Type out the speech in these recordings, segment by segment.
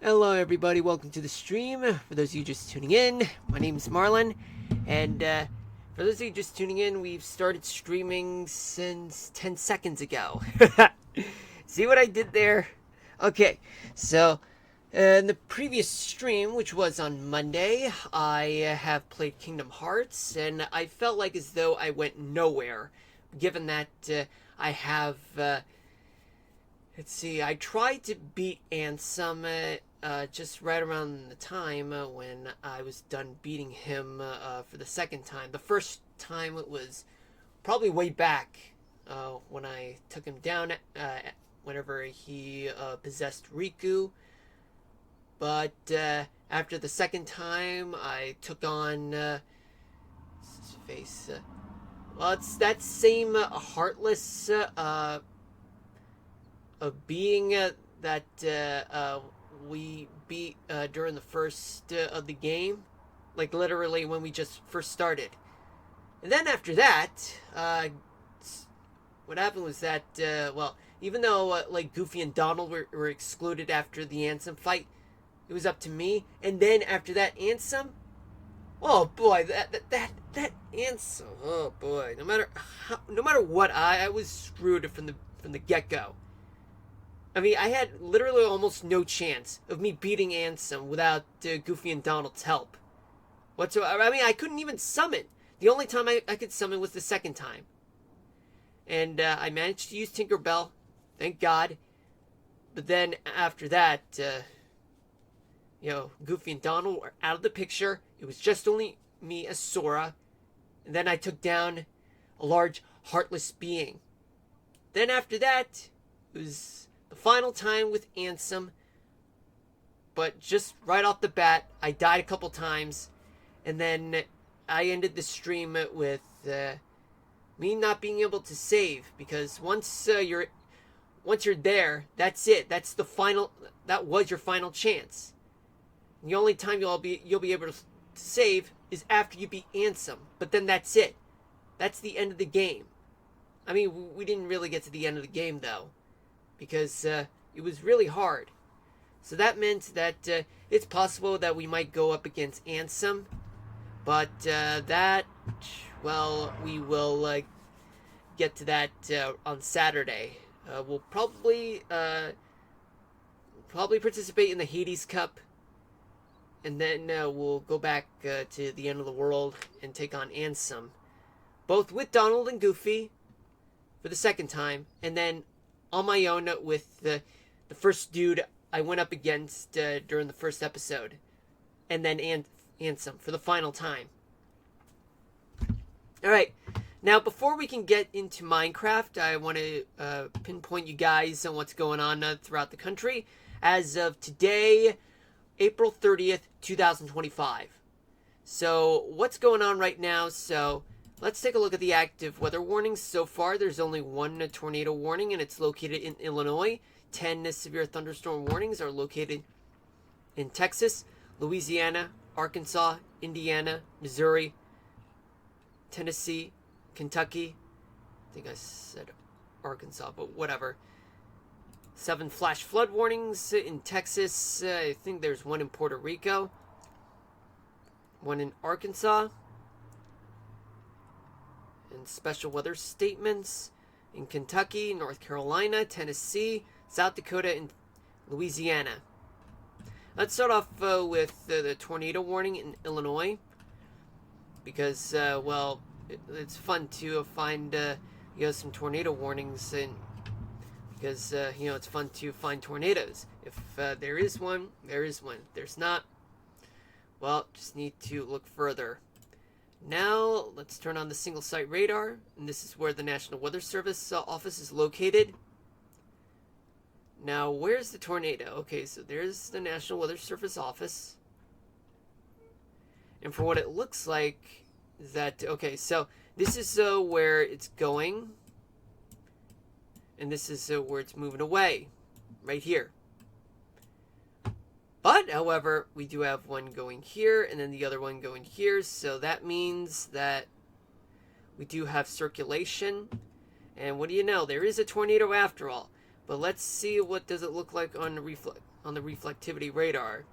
Hello everybody, welcome to the stream. For those of you just tuning in, my name is Marlon, and for those of you just tuning in, we've started streaming since 10 seconds ago. See what I did there? Okay, so in the previous stream, which was on Monday, I have played Kingdom Hearts, and I felt like as though I went nowhere, given that I have... let's see, I tried to beat Ansem just right around the time when I was done beating him for the second time. The first time it was probably way back when I took him down whenever he possessed Riku. But after the second time, I took on his face. Well, it's that same heartless being that we beat during the first of the game, like literally when we just first started. And then after that, what happened was that, well, even though like Goofy and Donald were excluded after the Ansem fight, it was up to me. And then after that Ansem, oh boy, that Ansem, oh boy, no matter what, I was screwed from the get go. I mean, I had literally almost no chance of me beating Ansem without Goofy and Donald's help whatsoever. I mean, I couldn't even summon. The only time I could summon was the second time. And I managed to use Tinkerbell, thank God. But then after that, Goofy and Donald were out of the picture. It was just only me as Sora. And then I took down a large, heartless being. Then after that, it was the final time with Ansem, but just right off the bat, I died a couple times, and then I ended the stream with me not being able to save, because once you're there, that's it. That's the final. That was your final chance. And the only time you'll be able to save is after you beat Ansem, but then that's it. That's the end of the game. I mean, we didn't really get to the end of the game though, because it was really hard. So that meant that it's possible that we might go up against Ansem, but we will get to that on Saturday. We'll probably participate in the Hades Cup, and then we'll go back to the end of the world and take on Ansem, both with Donald and Goofy for the second time, and then on my own with the first dude I went up against during the first episode, and then Ansem for the final time. Alright, now before we can get into Minecraft, I want to pinpoint you guys on what's going on throughout the country. As of today, April 30th, 2025. So, what's going on right now? So, let's take a look at the active weather warnings. So far, there's only one tornado warning, and it's located in Illinois. 10 severe thunderstorm warnings are located in Texas, Louisiana, Arkansas, Indiana, Missouri, Tennessee, Kentucky. I think I said Arkansas, but whatever. 7 flash flood warnings in Texas. I think there's one in Puerto Rico. One in Arkansas. And special weather statements in Kentucky, North Carolina, Tennessee, South Dakota, and Louisiana. Let's start off with the tornado warning in Illinois, because it's fun to find some tornado warnings, and because it's fun to find tornadoes. If there is one, there is one. If there's not, well, just need to look further. Now, let's turn on the single site radar, and this is where the National Weather Service office is located. Now, where's the tornado? Okay, so there's the National Weather Service office. And for what it looks like, that, okay, so this is where it's going, and this is where it's moving away, right here. But, however, we do have one going here, and then the other one going here, so that means that we do have circulation, and what do you know, there is a tornado after all. But let's see what does it look like on on the reflectivity radar.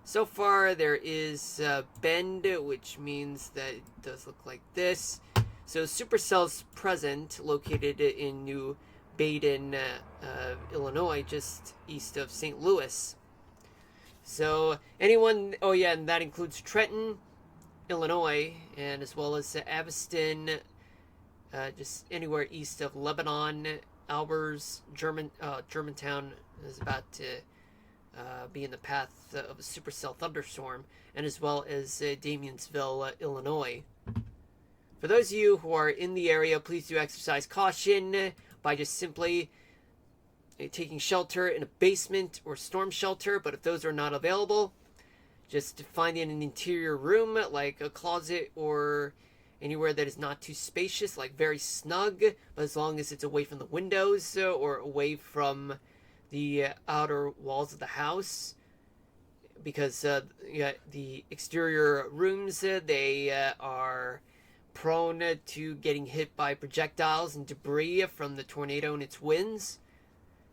So far, there is bend, which means that it does look like this. So supercells present, located in New Baden, Illinois, just east of St. Louis. So anyone, oh yeah, and that includes Trenton, Illinois, and as well as Aveston, just anywhere east of Lebanon, Albers, Germantown is about to be in the path of a supercell thunderstorm, and as well as Damiensville, Illinois. For those of you who are in the area, please do exercise caution by just simply taking shelter in a basement or storm shelter, but if those are not available, just find in an interior room like a closet or anywhere that is not too spacious, like very snug, but as long as it's away from the windows or away from the outer walls of the house, because the exterior rooms, they are prone to getting hit by projectiles and debris from the tornado and its winds,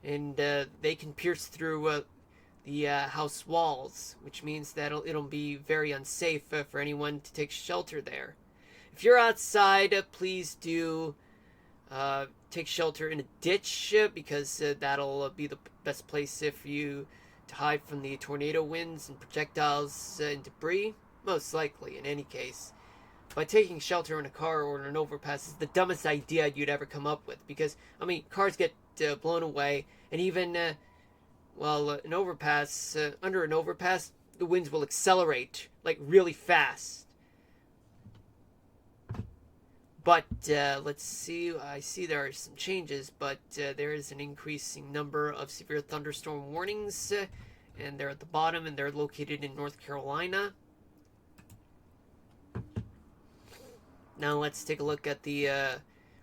and they can pierce through the house walls, which means that it'll be very unsafe for anyone to take shelter there. If you're outside, please do take shelter in a ditch, because that'll be the best place for you to hide from the tornado winds and projectiles and debris, most likely in any case. But taking shelter in a car or in an overpass is the dumbest idea you'd ever come up with, because, I mean, cars get blown away, and even, an overpass, under an overpass, the winds will accelerate, like, really fast. But, let's see, I see there are some changes, but there is an increasing number of severe thunderstorm warnings, and they're at the bottom, and they're located in North Carolina. Now let's take a look at the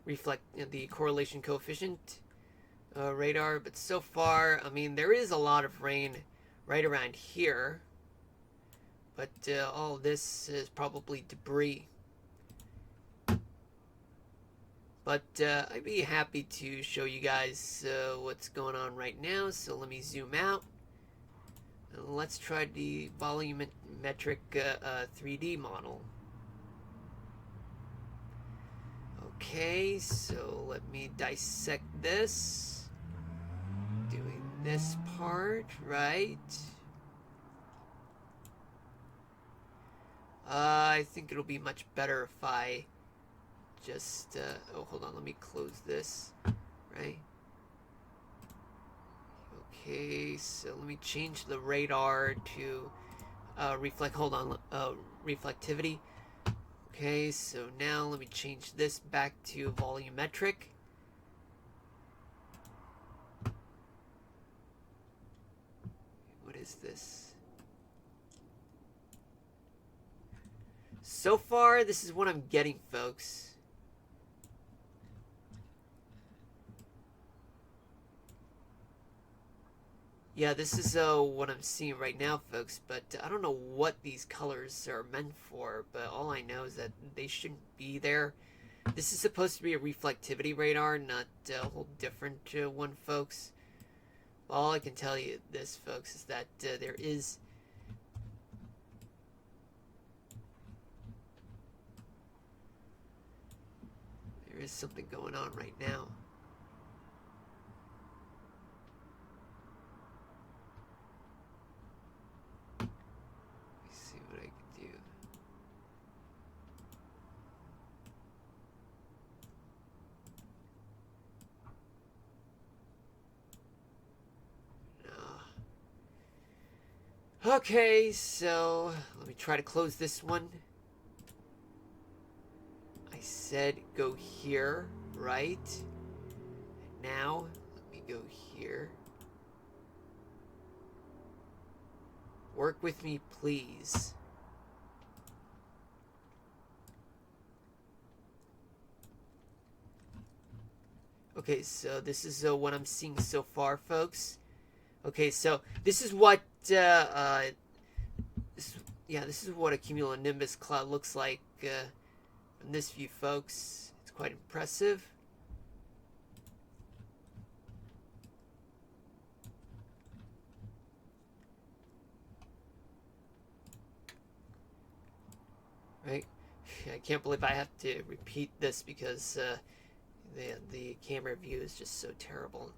the correlation coefficient radar. But so far, I mean, there is a lot of rain right around here, but all this is probably debris. But I'd be happy to show you guys what's going on right now. So let me zoom out. And let's try the volumetric 3D model. Okay, so let me dissect this. Doing this part, right? I think it'll be much better if I just, oh, hold on, let me close this, right? Okay, so let me change the radar to, reflectivity. Okay, so now let me change this back to volumetric. What is this? So far, this is what I'm getting, folks. Yeah, this is what I'm seeing right now, folks, but I don't know what these colors are meant for, but all I know is that they shouldn't be there. This is supposed to be a reflectivity radar, not a whole different one, folks. All I can tell you this, folks, is that there is something going on right now. Okay, so let me try to close this one. I said go here, right? And now, let me go here. Work with me, please. Okay, so this is what I'm seeing so far, folks. Okay, so this is what this is what a cumulonimbus cloud looks like from this view, folks. It's quite impressive. right? I can't believe I have to repeat this because the camera view is just so terrible.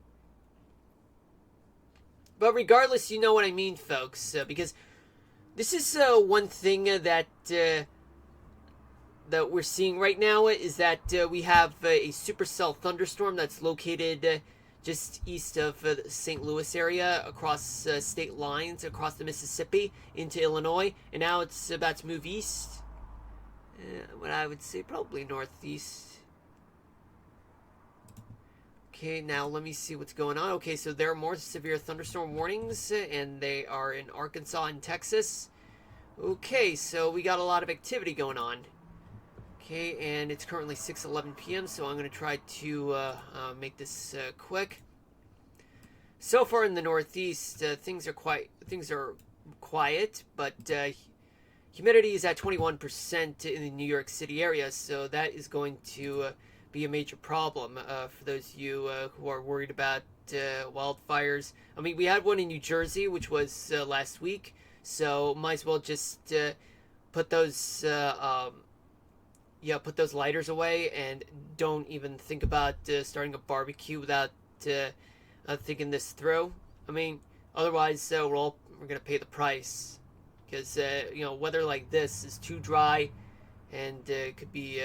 But regardless, you know what I mean, folks, because this is one thing that we're seeing right now is that we have a supercell thunderstorm that's located just east of the St. Louis area, across state lines, across the Mississippi into Illinois, and now it's about to move east. What I would say probably northeast. Okay, now let me see what's going on. Okay, so there are more severe thunderstorm warnings, and they are in Arkansas and Texas. Okay, so we got a lot of activity going on. Okay, and it's currently 6:11 p.m., so I'm going to try to make this quick. So far in the Northeast, things are quiet, but humidity is at 21% in the New York City area, so that is going to be a major problem for those of you who are worried about wildfires. I mean, we had one in New Jersey, which was last week, so might as well just put those put those lighters away and don't even think about starting a barbecue without thinking this through. I mean, otherwise we're gonna pay the price because weather like this is too dry, and it could be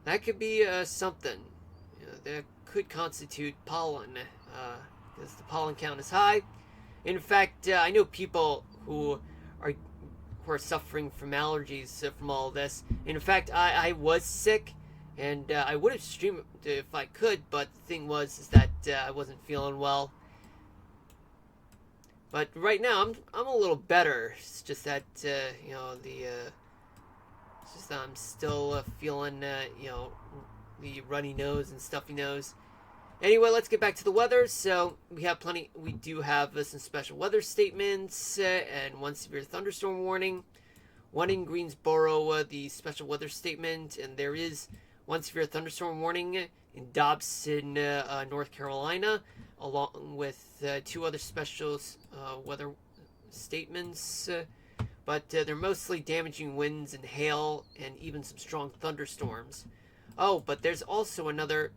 that could be something that could constitute pollen because the pollen count is high. In fact, I know people who are suffering from allergies from all this. In fact, I was sick, and I would have streamed if I could, but the thing is that I wasn't feeling well. But right now, I'm a little better. It's just that it's just that I'm still feeling the runny nose and stuffy nose. Anyway, let's get back to the weather. So we do have some special weather statements and one severe thunderstorm warning. One in Greensboro, the special weather statement, and there is one severe thunderstorm warning in Dobson, North Carolina, along with two other special weather statements. But they're mostly damaging winds and hail and even some strong thunderstorms. Oh, but there's also another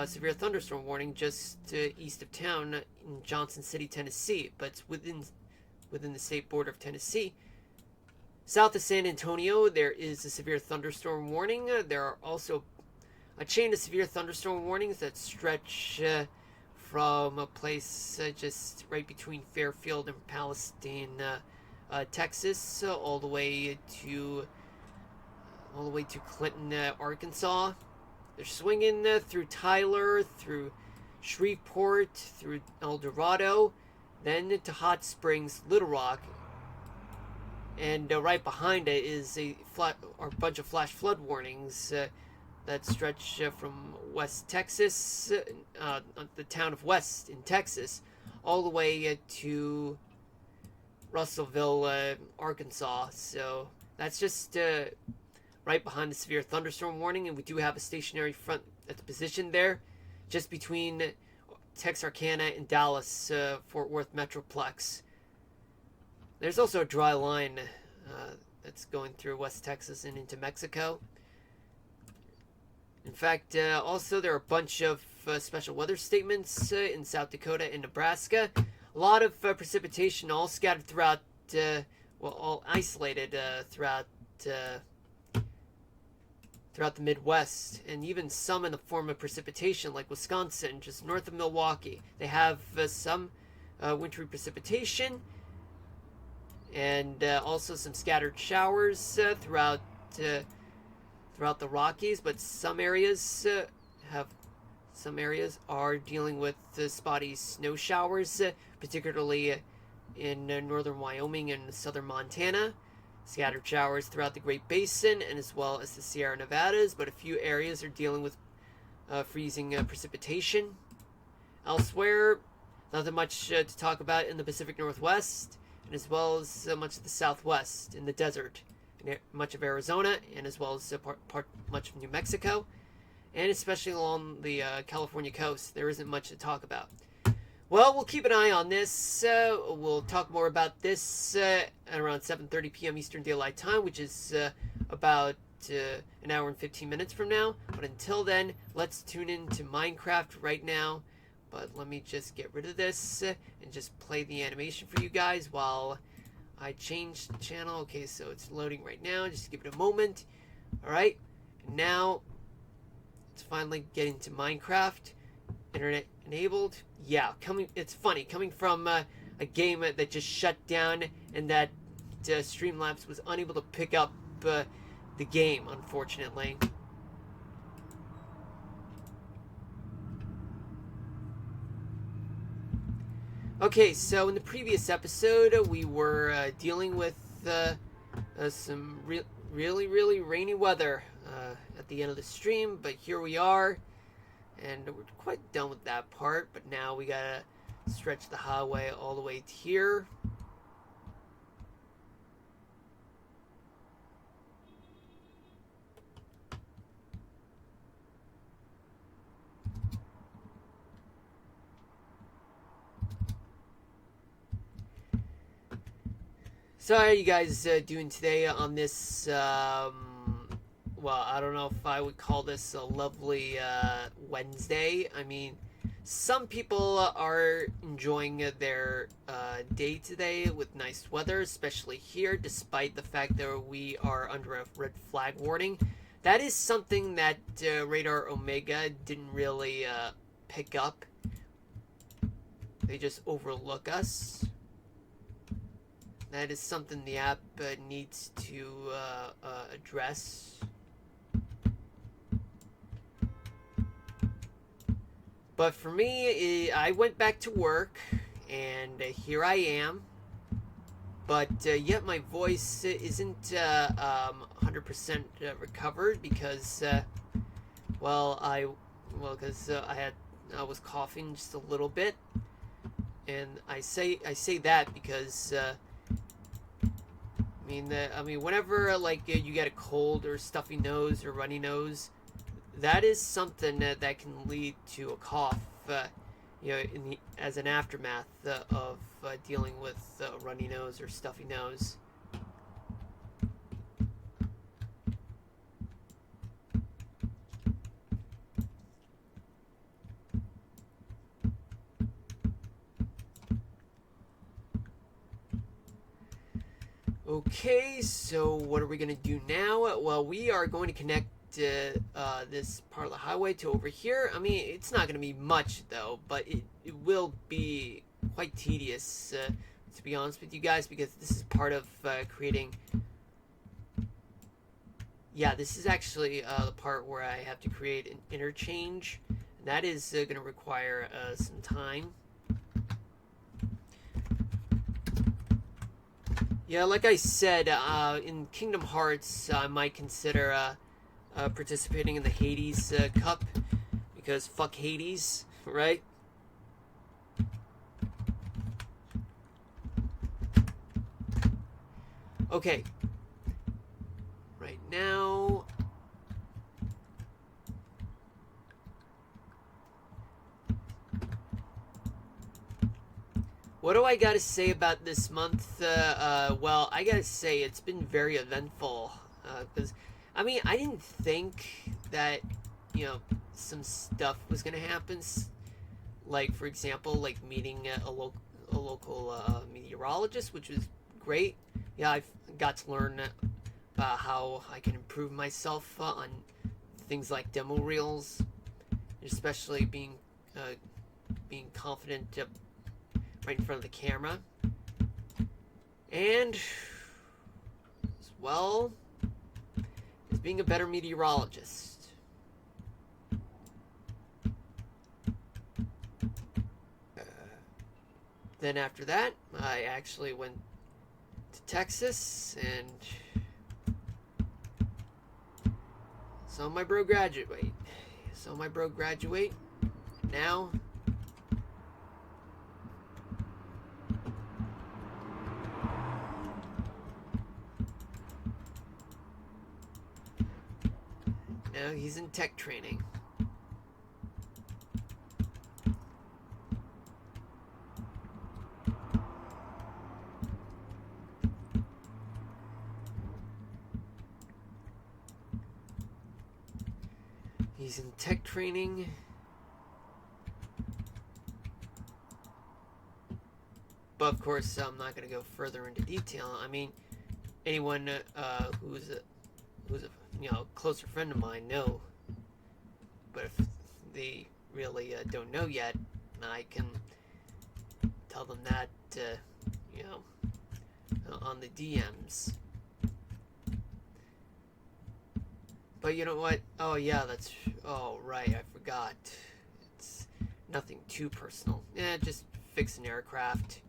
severe thunderstorm warning just east of town in Johnson City, Tennessee, but it's within the state border of Tennessee. South of San Antonio, there is a severe thunderstorm warning. There are also a chain of severe thunderstorm warnings that stretch from a place just right between Fairfield and Palestine, Texas, all the way to Clinton, Arkansas. They're swinging through Tyler, through Shreveport, through El Dorado, then to Hot Springs, Little Rock, and right behind it is a bunch of flash flood warnings that stretch from West Texas, the town of West in Texas, all the way to Russellville, Arkansas. So that's just right behind the severe thunderstorm warning, and we do have a stationary front that's positioned there, just between Texarkana and Dallas, Fort Worth Metroplex. There's also a dry line that's going through West Texas and into Mexico. In fact, also there are a bunch of special weather statements in South Dakota and Nebraska. A lot of precipitation, all scattered throughout, all isolated throughout the Midwest, and even some in the form of precipitation, like Wisconsin, just north of Milwaukee. They have some wintry precipitation, and also some scattered showers throughout the Rockies. But some areas are dealing with spotty snow showers, particularly in northern Wyoming and southern Montana. Scattered showers throughout the Great Basin and as well as the Sierra Nevadas, but a few areas are dealing with freezing precipitation. Elsewhere, nothing much to talk about in the Pacific Northwest, and as well as much of the Southwest in the desert, and much of Arizona, and as well as much of New Mexico, and especially along the California coast. There isn't much to talk about. Well, we'll keep an eye on this. We'll talk more about this at around 7:30 p.m. Eastern Daylight Time, which is about an hour and 15 minutes from now. But until then, let's tune in to Minecraft right now. But let me just get rid of this and just play the animation for you guys while I change the channel. Okay, so it's loading right now. Just give it a moment. All right, now let's finally get into Minecraft. Internet enabled. Yeah, it's funny coming from a game that just shut down and that Streamlabs was unable to pick up the game, unfortunately. Okay, so in the previous episode, we were dealing with some really rainy weather at the end of the stream, but here we are, and we're quite done with that part, but now we gotta stretch the highway all the way to here. So how are you guys doing today on this, well, I don't know if I would call this a lovely Wednesday. I mean, some people are enjoying their day today with nice weather, especially here, despite the fact that we are under a red flag warning. That is something that Radar Omega didn't really pick up. They just overlook us. That is something the app needs to address. But for me, I went back to work, and here I am. But yet my voice isn't 100% recovered because, I was coughing just a little bit, and I say that because. Whenever you get a cold or stuffy nose or runny nose, that is something that can lead to a cough. As an aftermath of dealing with runny nose or stuffy nose. Okay, so what are we going to do now? Well, we are going to connect this part of the highway to over here. I mean, it's not going to be much, though, but it will be quite tedious, to be honest with you guys, because this is part of creating... Yeah, this is actually the part where I have to create an interchange, and that is going to require some time. Yeah, like I said, in Kingdom Hearts, I might consider participating in the Hades Cup, because fuck Hades, right? Okay. Right now... What do I gotta say about this month? Well, I gotta say it's been very eventful. Because, I didn't think that, some stuff was gonna happen. Like, for example, meeting a local meteorologist, which was great. Yeah, I got to learn about how I can improve myself on things like demo reels, especially being confident right in front of the camera, and as well as being a better meteorologist. Then after that, I actually went to Texas and saw my bro graduate. Now he's in tech training. He's in tech training. But of course, I'm not going to go further into detail. I mean, anyone who's a closer friend of mine know. But if they really don't know yet, I can tell them that you know on the DMs. But you know what? Oh yeah, that's right. I forgot. It's nothing too personal. Yeah, just fix an aircraft.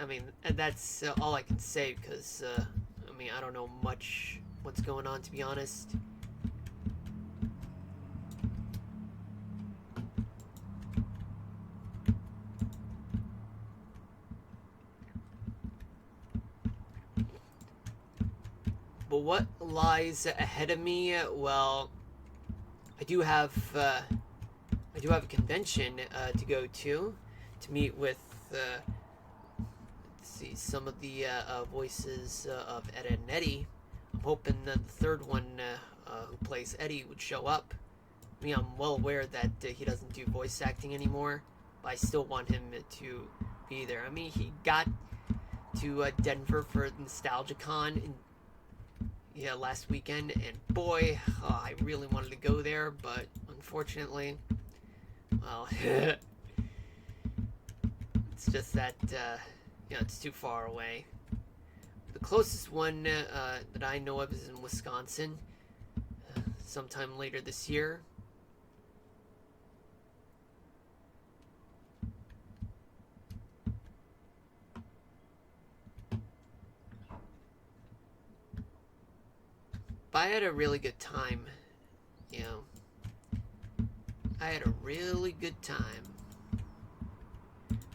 I mean, and that's all I can say because I mean I don't know much what's going on, to be honest. But what lies ahead of me? Well, I do have a convention to go to meet with let's see, some of the voices of Ed, Edd n Eddy. I'm hoping that the third one who plays Eddie would show up. I mean, I'm well aware that he doesn't do voice acting anymore, but I still want him to be there. I mean, he got to Denver for NostalgiaCon last weekend, and boy, I really wanted to go there, but unfortunately, well, it's just that it's too far away. The closest one that I know of is in Wisconsin, sometime later this year. But I had a really good time, you know. I had a really good time.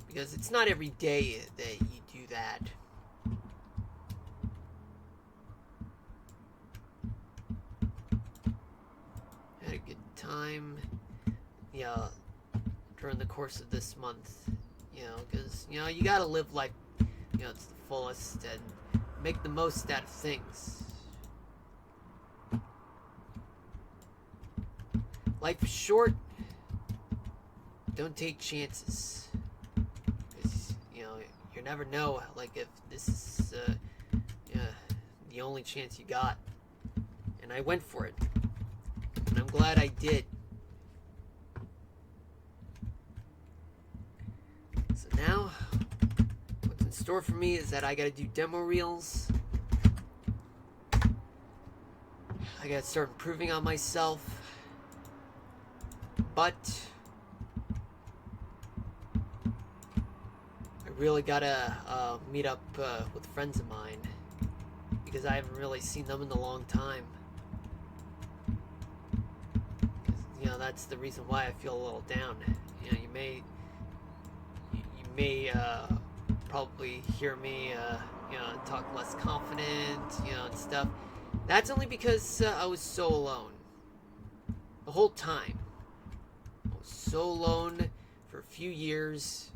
Because it's not every day that you do that. I had a good time, during the course of this month, because, you gotta live life, to the fullest and make the most out of things. Life is short. Don't take chances. Because, you never know, like, if this is the only chance you got. And I went for it. And I'm glad I did. So now, what's in store for me is that I gotta do demo reels. I gotta start improving on myself. But I really gotta meet up with friends of mine because I haven't really seen them in a long time. That's the reason why I feel a little down. You may probably hear me talk less confident, and stuff. That's only because I was so alone the whole time. I was so alone for a few years,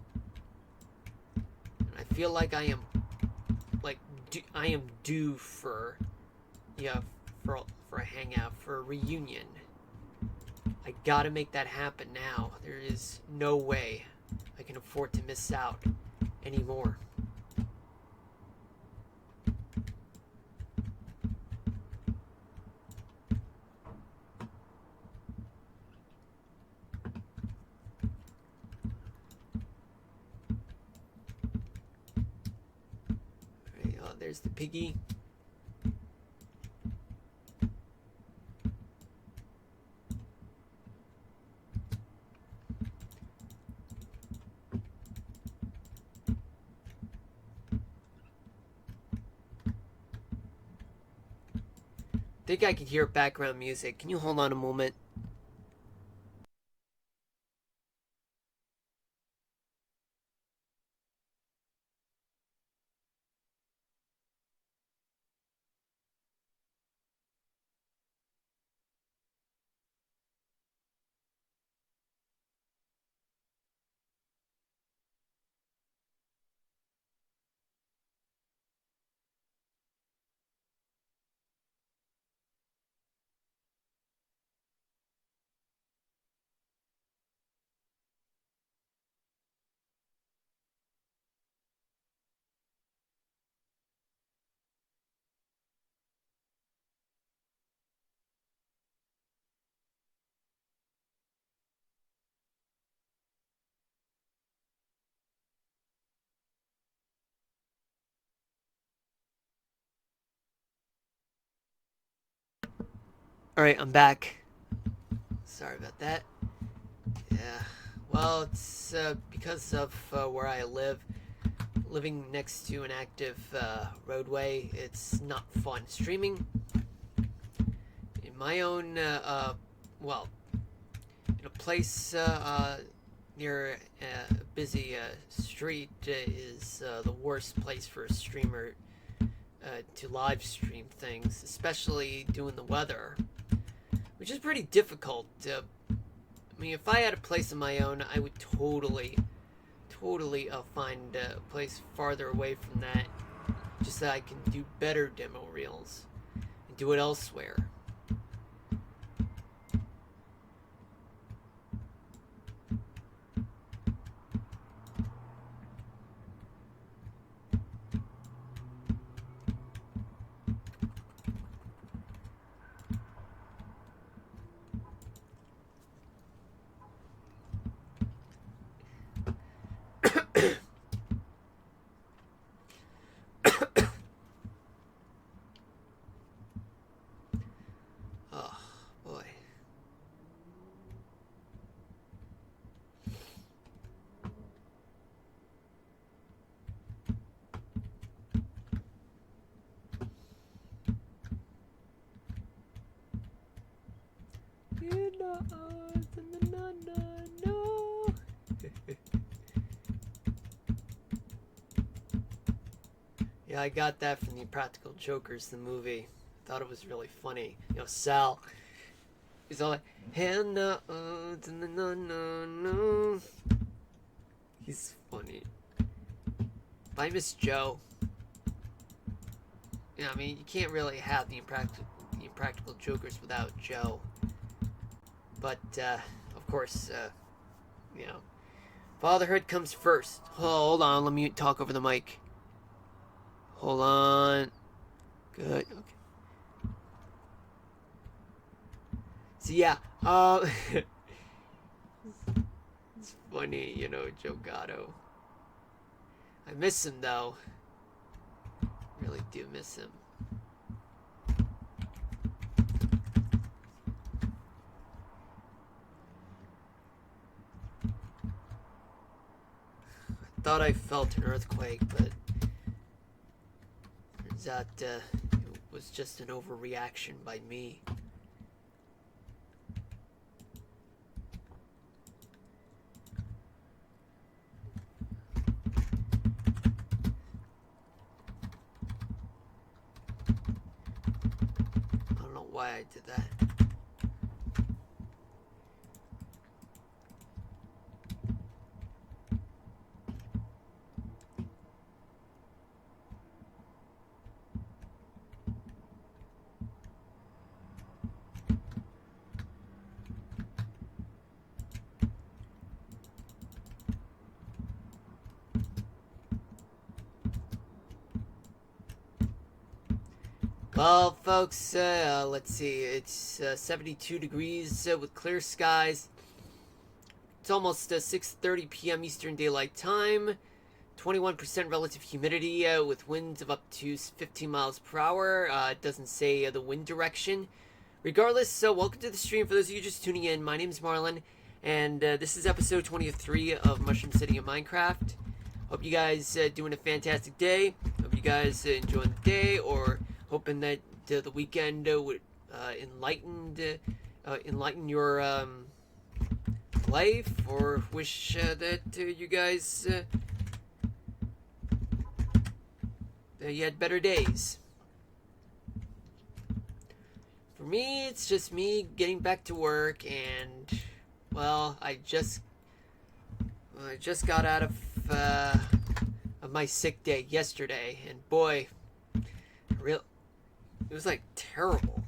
and I feel like I am due for a hangout, for a reunion. I gotta make that happen now. There is no way I can afford to miss out anymore. Alright, there's the piggy. I think I can hear background music. Can you hold on a moment? Alright, I'm back. Sorry about that. Yeah. Well, it's because of where I live. Living next to an active roadway, it's not fun. Streaming in my own, well, in a place near a busy street is the worst place for a streamer to live stream things, especially doing the weather, which is pretty difficult. I mean, if I had a place of my own, I would totally find a place farther away from that, just so I can do better demo reels and do it elsewhere. Oh boy. No. Yeah, I got that from the Practical Jokers, the movie. Thought it was really funny. You know, Sal. He's all like, Hannah, no. He's funny. I miss Joe. Yeah, I mean, you can't really have the Impractical Jokers without Joe. But, of course, you know, fatherhood comes first. Oh, hold on, let me talk over the mic. Hold on. Good, okay. So, yeah, it's funny, you know, Joe Gatto. I miss him, though. Really do miss him. I thought I felt an earthquake, but turns out it was just an overreaction by me. I don't know why I did that. Well, folks, let's see. It's 72 degrees with clear skies. It's almost 6:30 p.m. Eastern Daylight Time. 21% relative humidity with winds of up to 15 miles per hour. It doesn't say the wind direction. Regardless, welcome to the stream. For those of you just tuning in, my name is Marlon, and this is episode 23 of Mushroom City of Minecraft. Hope you guys doing a fantastic day. Hope you guys enjoying the day, or hoping that the weekend would enlighten your life, or wish that you guys you had better days. For me, it's just me getting back to work, and well, I just got out of my sick day yesterday, and boy, it was like terrible.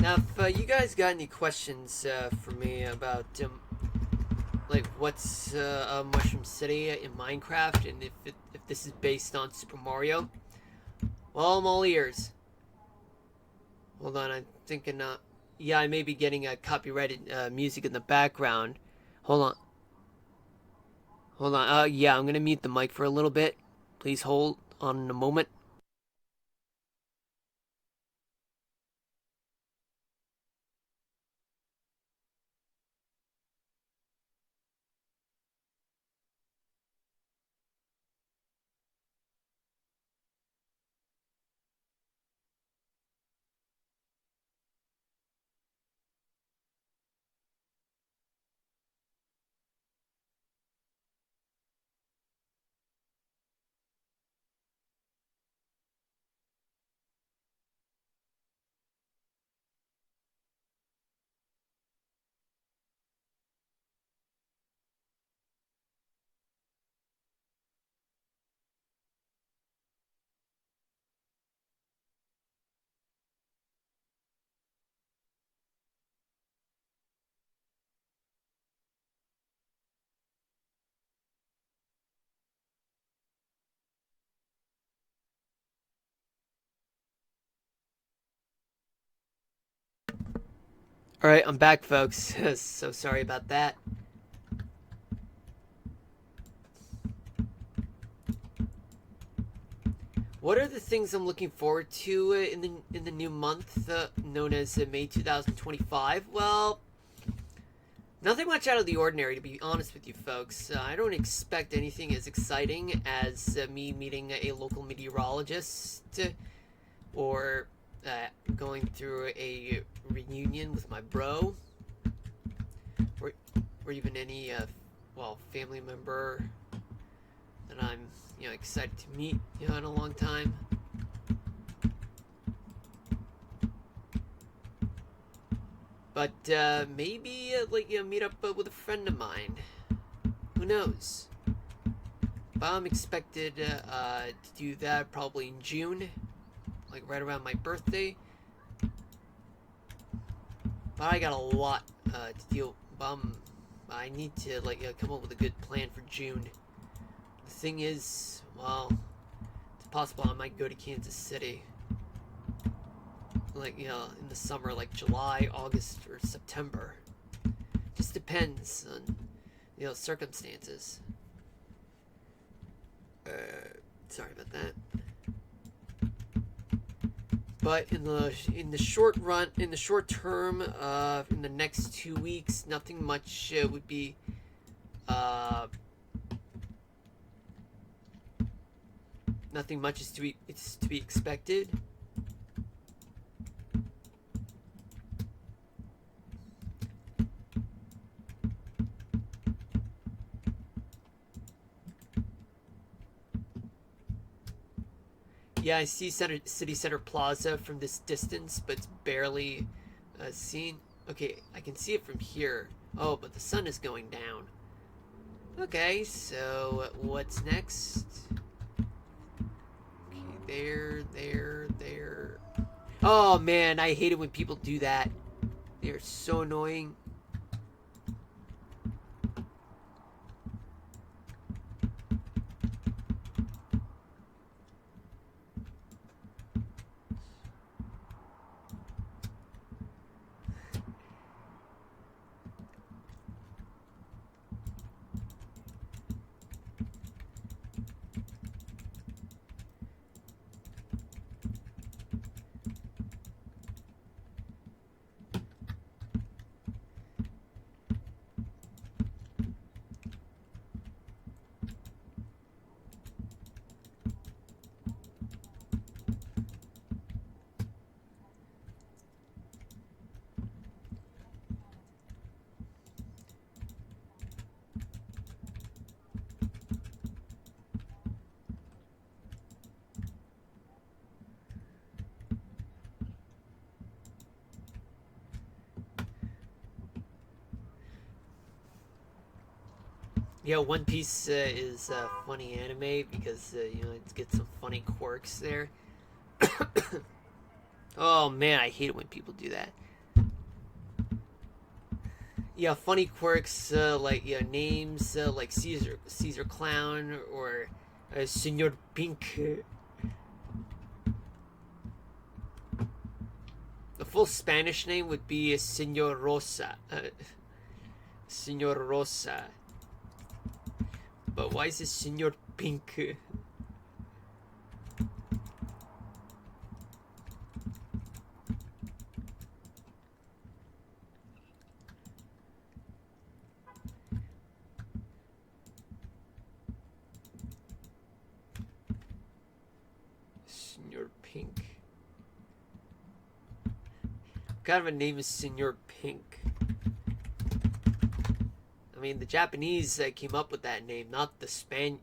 Now, if you guys got any questions for me about like what's Mushroom City in Minecraft, and if this is based on Super Mario, well, I'm all ears. Hold on, I'm thinking. Yeah, I may be getting a copyrighted music in the background. Hold on. Hold on. Yeah, I'm gonna mute the mic for a little bit. Please hold on a moment. All right, I'm back, folks. So sorry about that. What are the things I'm looking forward to in the new month known as May 2025? Well, nothing much out of the ordinary, to be honest with you, folks. I don't expect anything as exciting as me meeting a local meteorologist or going through a reunion with my bro, or, or even any family member that I'm excited to meet in a long time. But maybe meet up with a friend of mine. Who knows? But I'm expected to do that probably in June, like right around my birthday. But I got a lot to deal. I need to come up with a good plan for June. The thing is, well, it's possible I might go to Kansas City. In the summer, like July, August, or September. Just depends on, circumstances. Sorry about that. But in the short run, in the short term, in the next 2 weeks, nothing much would be. Nothing much is to be expected. Yeah, I see City Center Plaza from this distance, but it's barely seen. Okay, I can see it from here. Oh, but the sun is going down. Okay, so what's next? Okay, there. Oh man, I hate it when people do that. They're so annoying. Yeah, One Piece is a funny anime because it gets some funny quirks there. Oh man, I hate it when people do that. yeah, funny quirks like names like Caesar Clown or Senor Pink. The full Spanish name would be Senor Rosa. Senor Rosa. But why is it Senor Pink? Senor Pink. What kind of a name is Senor Pink? I mean, the Japanese came up with that name, not the Spanish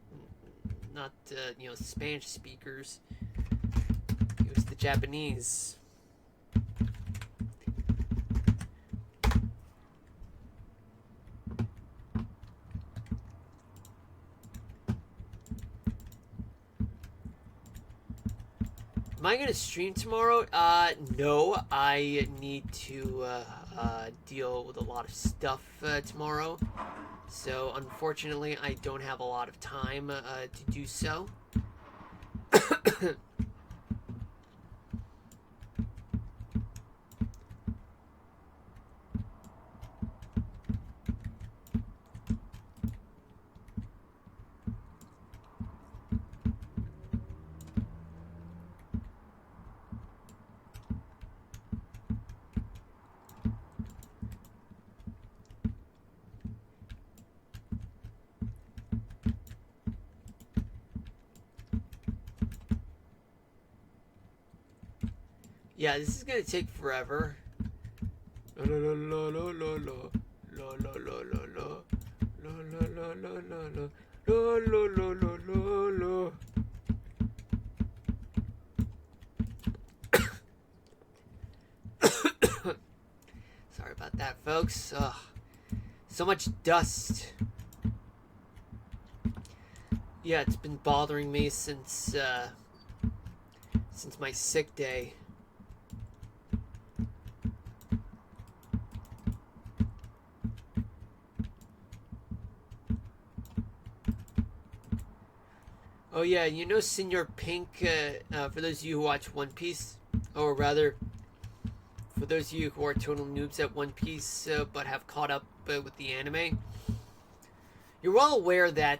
speakers. It was the Japanese. Am I gonna stream tomorrow? No. I need to deal with a lot of stuff tomorrow. So, unfortunately, I don't have a lot of time to do so. Yeah, this is gonna take forever. Sorry about that, folks. Ugh. So much dust. Yeah, it's been bothering me since my sick day. Oh yeah, you know Senor Pink, for those of you who watch One Piece, or rather, for those of you who are total noobs at One Piece, but have caught up with the anime, you're well aware that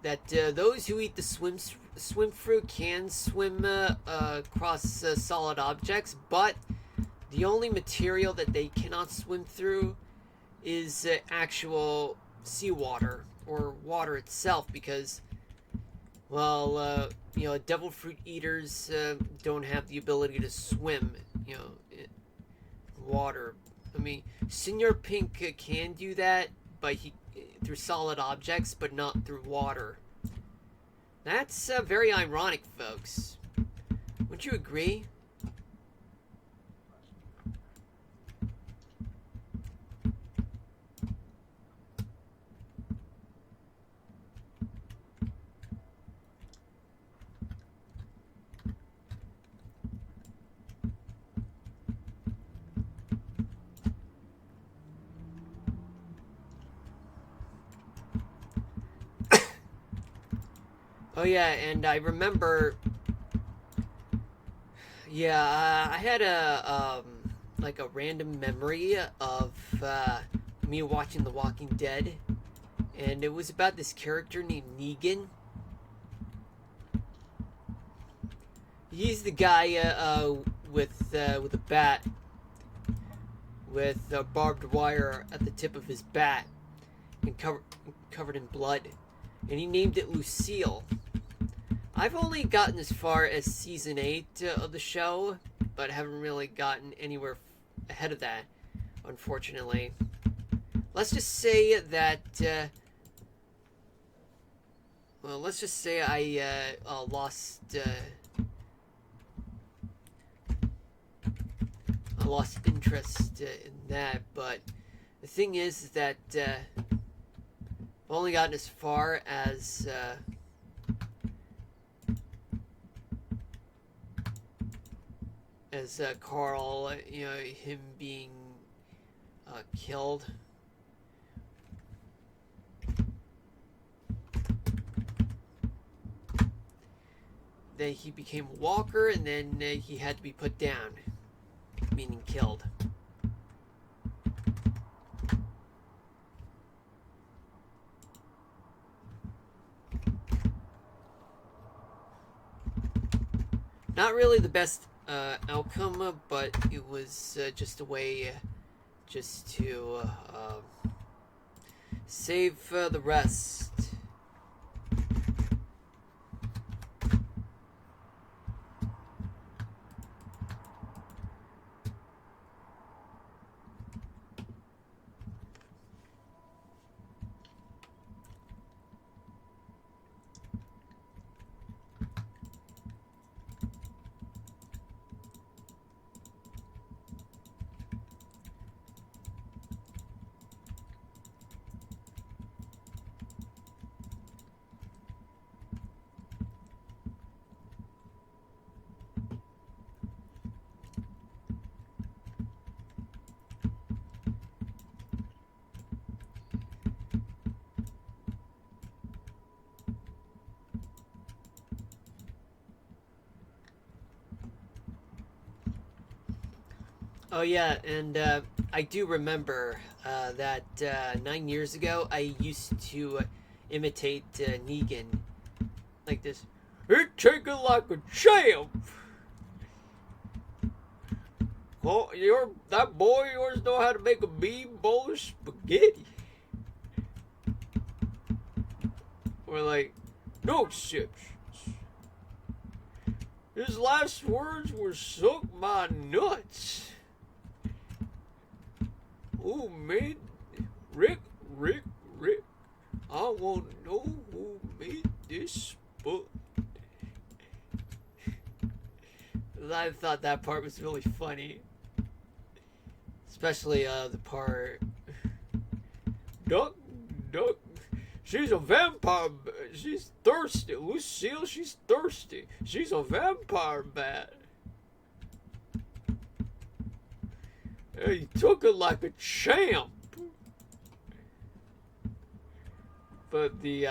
those who eat the swim fruit can swim across solid objects, but the only material that they cannot swim through is actual seawater or water itself, because well, devil fruit eaters don't have the ability to swim, in water. I mean, Senor Pink can do that, but he through solid objects, but not through water. That's very ironic, folks. Wouldn't you agree? Oh yeah, and I remember. Yeah, I had a like a random memory of me watching The Walking Dead, and it was about this character named Negan. He's the guy with a bat with barbed wire at the tip of his bat and covered in blood, and he named it Lucille. I've only gotten as far as season 8 of the show, but haven't really gotten anywhere ahead of that, unfortunately. Let's just say that, let's just say I lost interest in that, but the thing is that I've only gotten as far as Carl, him being killed. Then he became a walker, and then he had to be put down, meaning killed. Not really the best outcome, but it was just a way just to save the rest. Oh yeah, and I do remember that 9 years ago I used to imitate Negan like this. It taken like a champ. Oh, that boy yours know how to make a mean bowl of spaghetti. Or like, no exceptions. His last words were "suck my nuts." Oh man, Rick, I want to know who made this book. I thought that part was really funny. Especially the part... Duck, she's a vampire. She's thirsty. Lucille, she's thirsty. She's a vampire bat. He took it like a champ. But the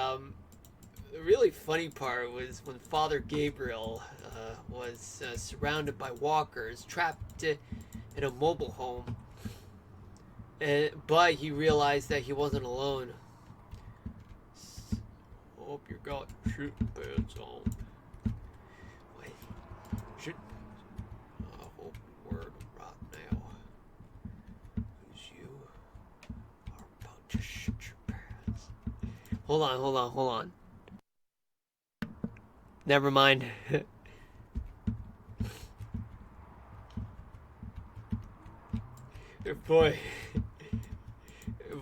really funny part was when Father Gabriel was surrounded by walkers, trapped in a mobile home. But he realized that he wasn't alone. Hope you got your shooting pants on. Wait, shooting pants. I hope you wear them right now. Because you are about to shoot your pants. Hold on. Never mind.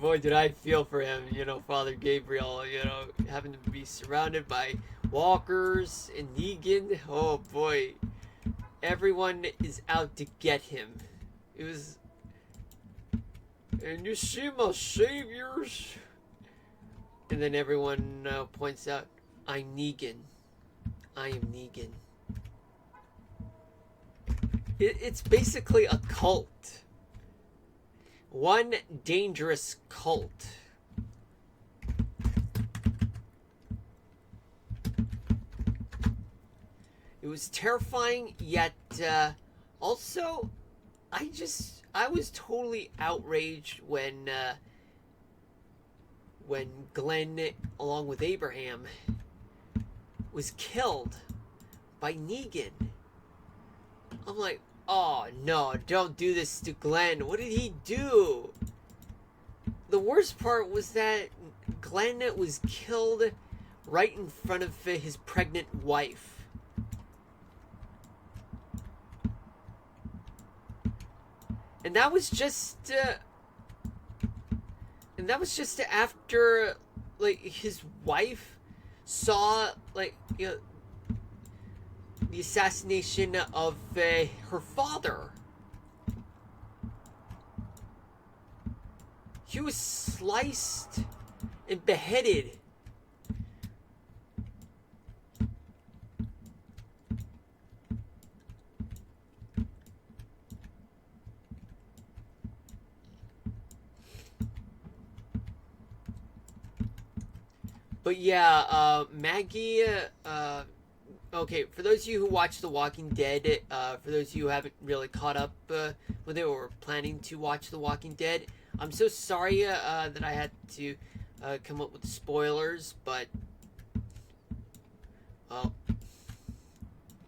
Boy, did I feel for him, Father Gabriel, having to be surrounded by walkers and Negan. Oh boy, everyone is out to get him. It was, and you see my saviors, and then everyone points out, I'm Negan. I am Negan. It's basically a cult. One dangerous cult. It was terrifying, yet also, I was totally outraged when Glenn, along with Abraham, was killed by Negan. I'm like, oh no, don't do this to Glenn. What did he do? The worst part was that Glenn was killed right in front of his pregnant wife. And that was just after, like, his wife saw, like, the assassination of her father. He was sliced and beheaded. But yeah, Maggie. Okay, for those of you who watch The Walking Dead, for those of you who haven't really caught up with it or planning to watch The Walking Dead, I'm so sorry that I had to come up with spoilers, but well,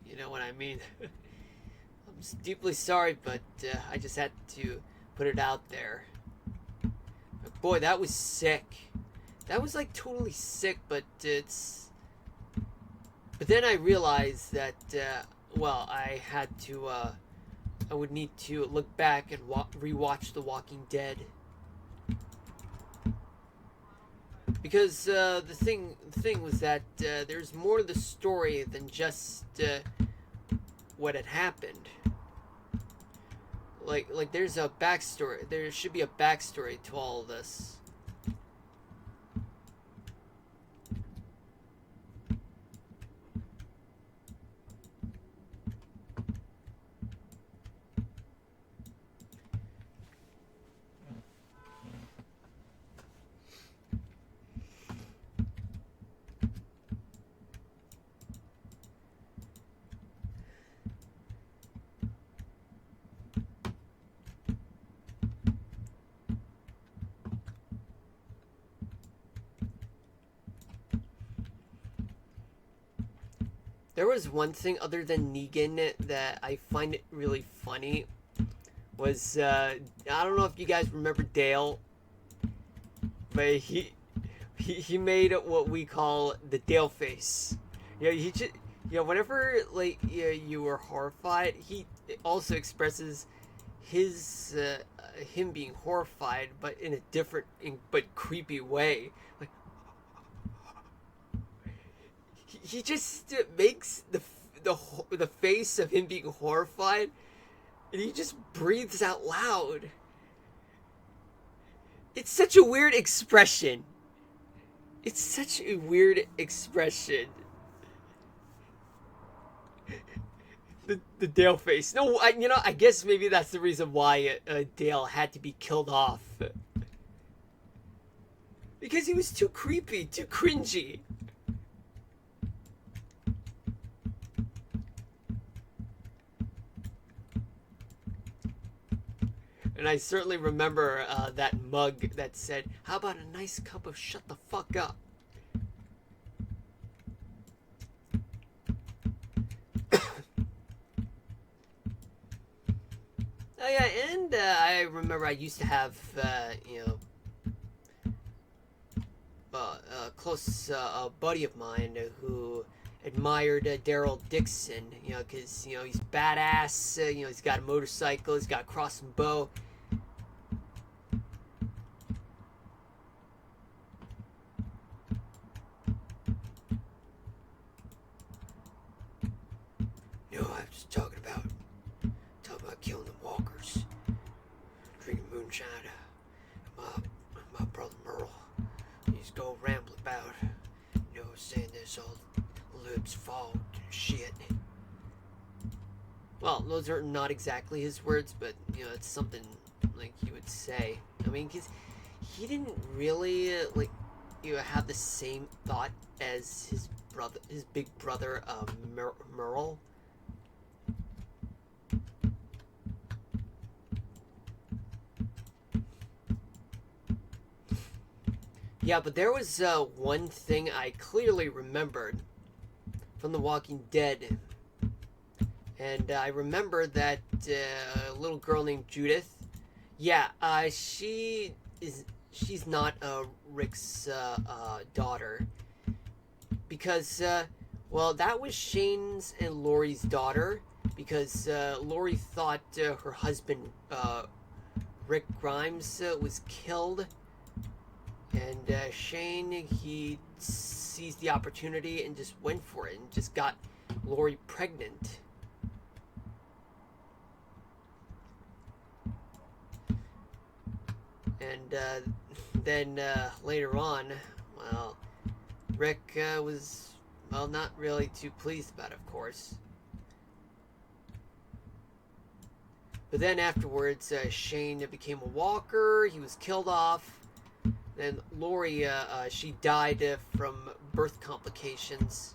you know what I mean. I'm deeply sorry, but I just had to put it out there. But boy, that was sick. That was like totally sick, but it's. But then I realized that, well, I would need to look back and rewatch The Walking Dead. Because the thing was that there's more to the story than just what had happened. Like there's a backstory. There should be a backstory to all of this. There was one thing other than Negan that I find it really funny was I don't know if you guys remember Dale, but he made what we call the Dale face. Yeah, he just whenever like you were horrified, he also expresses his him being horrified, but in a different but creepy way. Like he just makes the face of him being horrified, and he just breathes out loud. It's such a weird expression. It's such a weird expression. The Dale face. No, I guess maybe that's the reason why Dale had to be killed off. Because he was too creepy, too cringy. And I certainly remember that mug that said, "How about a nice cup of shut the fuck up?" Oh yeah, and I remember I used to have, a close buddy of mine who admired Daryl Dixon, because, he's badass, he's got a motorcycle, he's got a cross and bow. I'm just talking about killing the walkers, drinking moonshine. My brother Merle, he's go rambling about, saying this all lips fogged and shit. Well, those are not exactly his words, but it's something like he would say. I mean, because he didn't really have the same thought as his big brother Merle. Yeah, but there was one thing I clearly remembered from The Walking Dead. And I remember that little girl named Judith. Yeah, she's not Rick's daughter. Because, well, that was Shane's and Lori's daughter. Because Lori thought her husband, Rick Grimes, was killed. And Shane, he seized the opportunity and just went for it and just got Lori pregnant. And then later on, well, Rick was, well, not really too pleased about it, of course. But then afterwards, Shane became a walker. He was killed off. And Lori, she died from birth complications.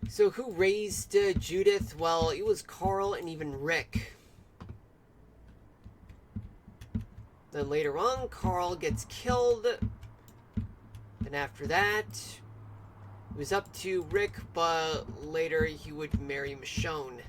So who raised Judith? Well, it was Carl and even Rick. Then later on, Carl gets killed. And after that, it was up to Rick, but later he would marry Michonne.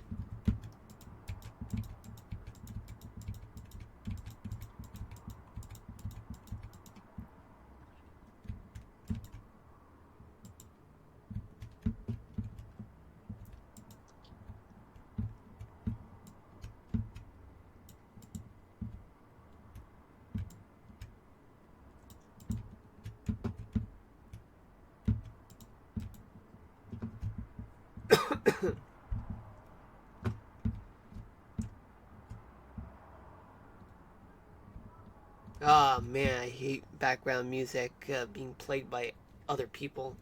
Ah, man, I hate background music being played by other people.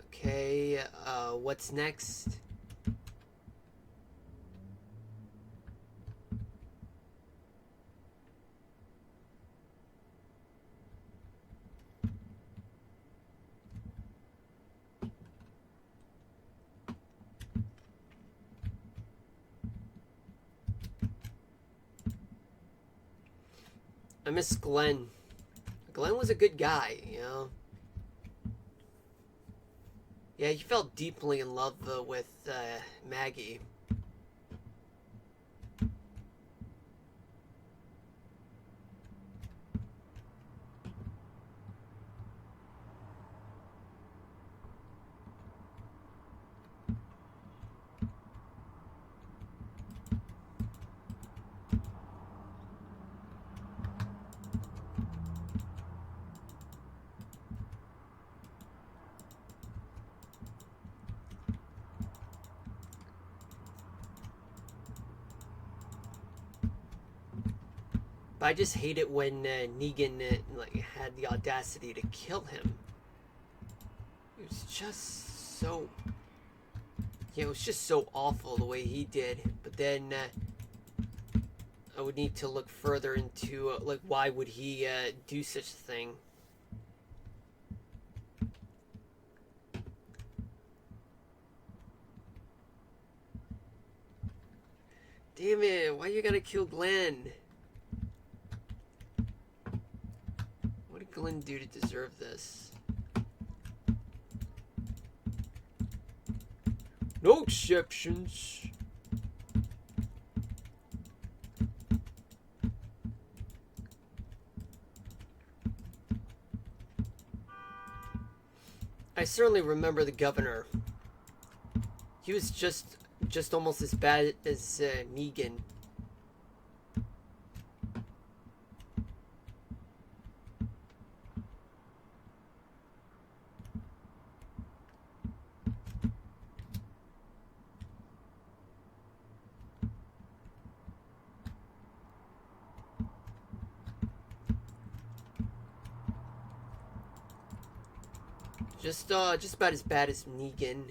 Okay, what's next? I miss Glenn. Glenn was a good guy, you know? Yeah, he felt deeply in love with Maggie. But I just hate it when Negan had the audacity to kill him. It was just so... Yeah, it was just so awful the way he did. But then I would need to look further into, why would he do such a thing? Damn it, why you gotta kill Glenn? What did Glenn do to deserve this? No exceptions. I certainly remember the governor. He was just almost as bad as Negan. Just about as bad as Negan.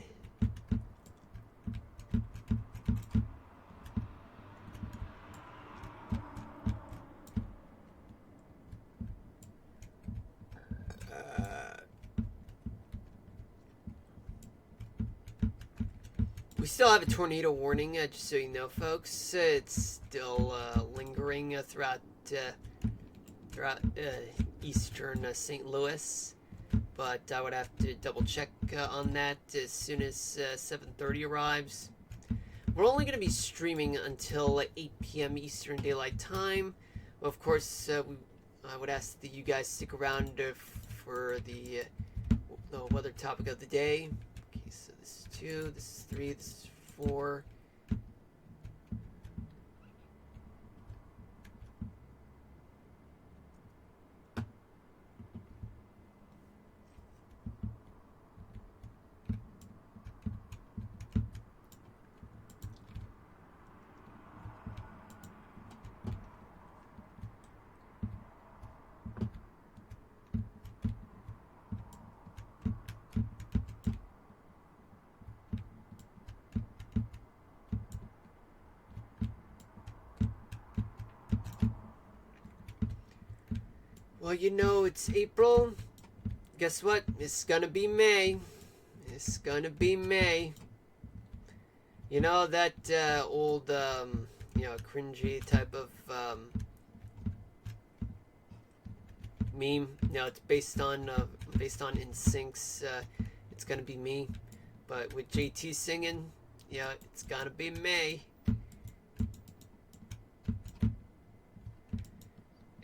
We still have a tornado warning, just so you know, folks. It's still lingering throughout eastern St. Louis. But I would have to double check on that as soon as 7:30 arrives. We're only going to be streaming until 8 p.m. Eastern Daylight Time. Well, of course, I would ask that you guys stick around for the weather topic of the day. Okay, so this is 2, this is 3, this is 4. Well, you know, it's April. Guess what? It's gonna be May. It's gonna be May. You know that old, cringy type of meme. You know, it's based on NSYNC's "It's Gonna Be Me," but with JT singing, yeah, it's gonna be May.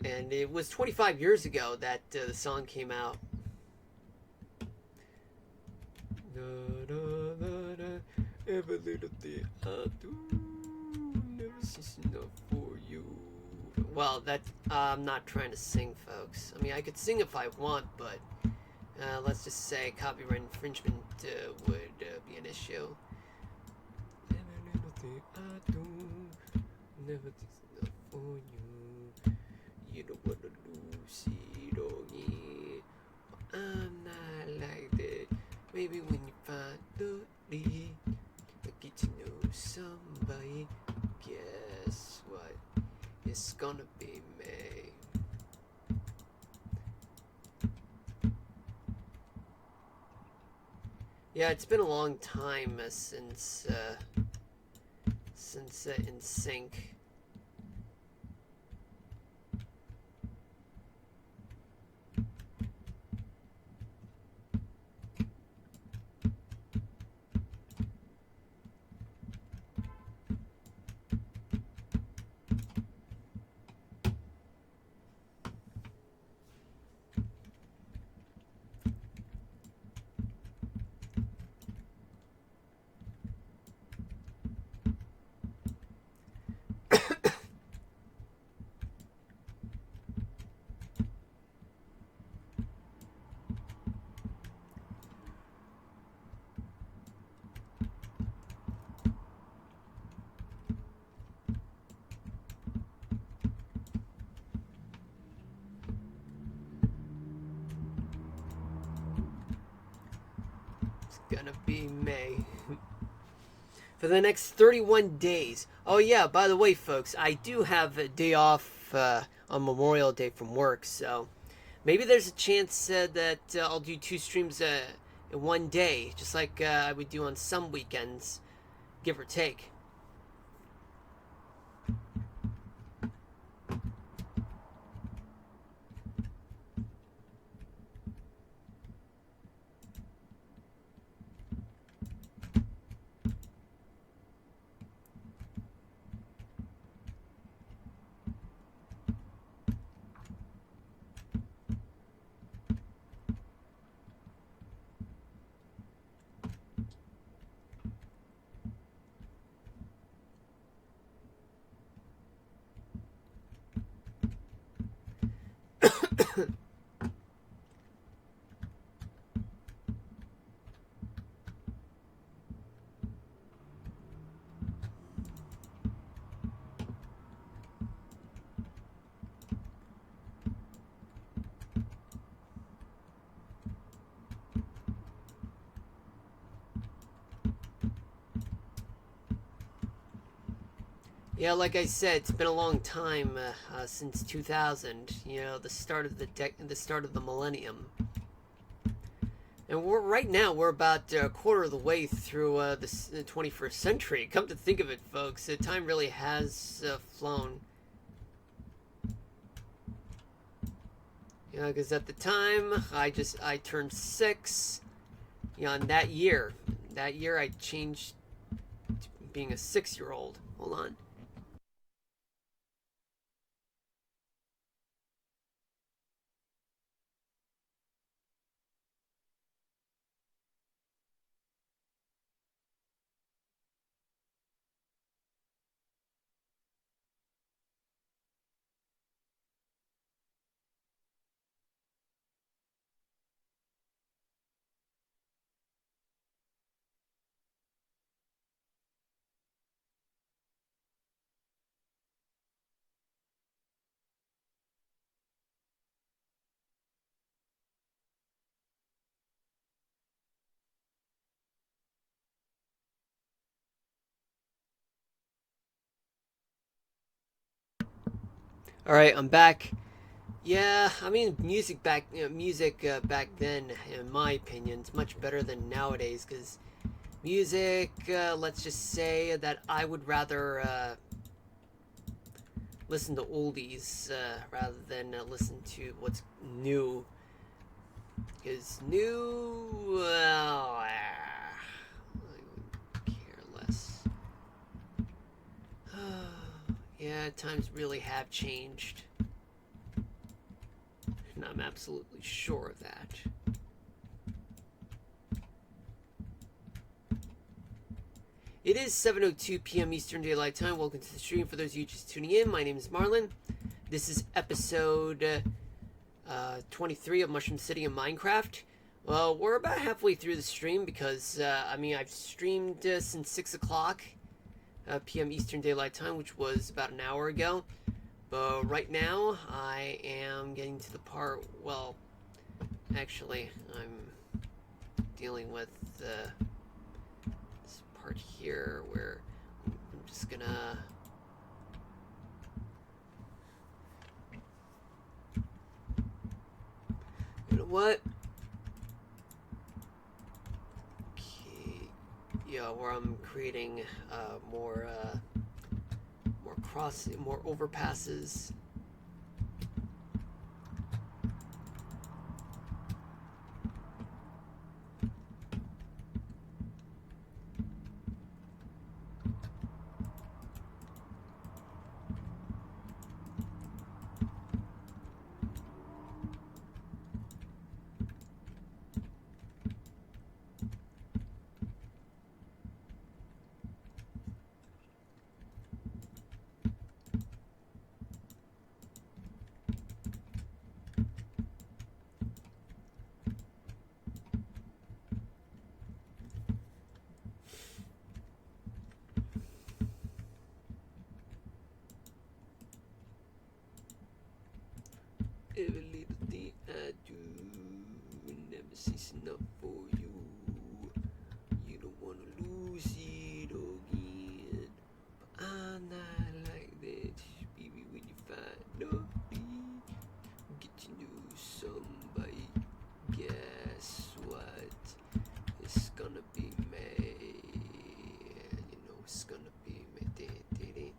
And it was 25 years ago that the song came out. Every little thing I do, never cease enough for you. Well, that I'm not trying to sing, folks. I mean, I could sing if I want, but let's just say copyright infringement would be an issue. Every little thing I do, never cease enough for you. You don't wanna lose it all, yeah. I'm not like that. Maybe when you finally get to know somebody, guess what? It's gonna be May. Yeah, it's been a long time since NSYNC. It's gonna be May. For the next 31 days. Oh, yeah, by the way, folks, I do have a day off on Memorial Day from work, so maybe there's a chance that I'll do 2 streams in one day, just like I would do on some weekends, give or take. Yeah, like I said, it's been a long time since 2000. You know, the start of the start of the millennium. And right now we're about a quarter of the way through the 21st century. Come to think of it, folks, the time really has flown. You know, because at the time I turned 6. You know, in that year I changed to being a 6-year-old. Hold on. All right, I'm back. Yeah, I mean, music back then, in my opinion, is much better than nowadays. Because music, let's just say that I would rather listen to oldies rather than listen to what's new. Because new, well, I would care less. Yeah, times really have changed. And I'm absolutely sure of that. It is 7:02 p.m. Eastern Daylight Time. Welcome to the stream. For those of you just tuning in, my name is Marlon. This is episode 23 of Mushroom City in Minecraft. Well, we're about halfway through the stream because, I've streamed since 6 o'clock p.m. Eastern Daylight Time, which was about an hour ago. But right now, I am getting to the part, well, actually, I'm dealing with this part here where I'm just gonna... You know what? Okay, yeah, where I'm creating more overpasses. Every little thing I do never cease enough for you. You don't wanna lose it again. But I'm not like that, baby. When you finally get to know somebody, guess what? It's gonna be me. You know it's gonna be me.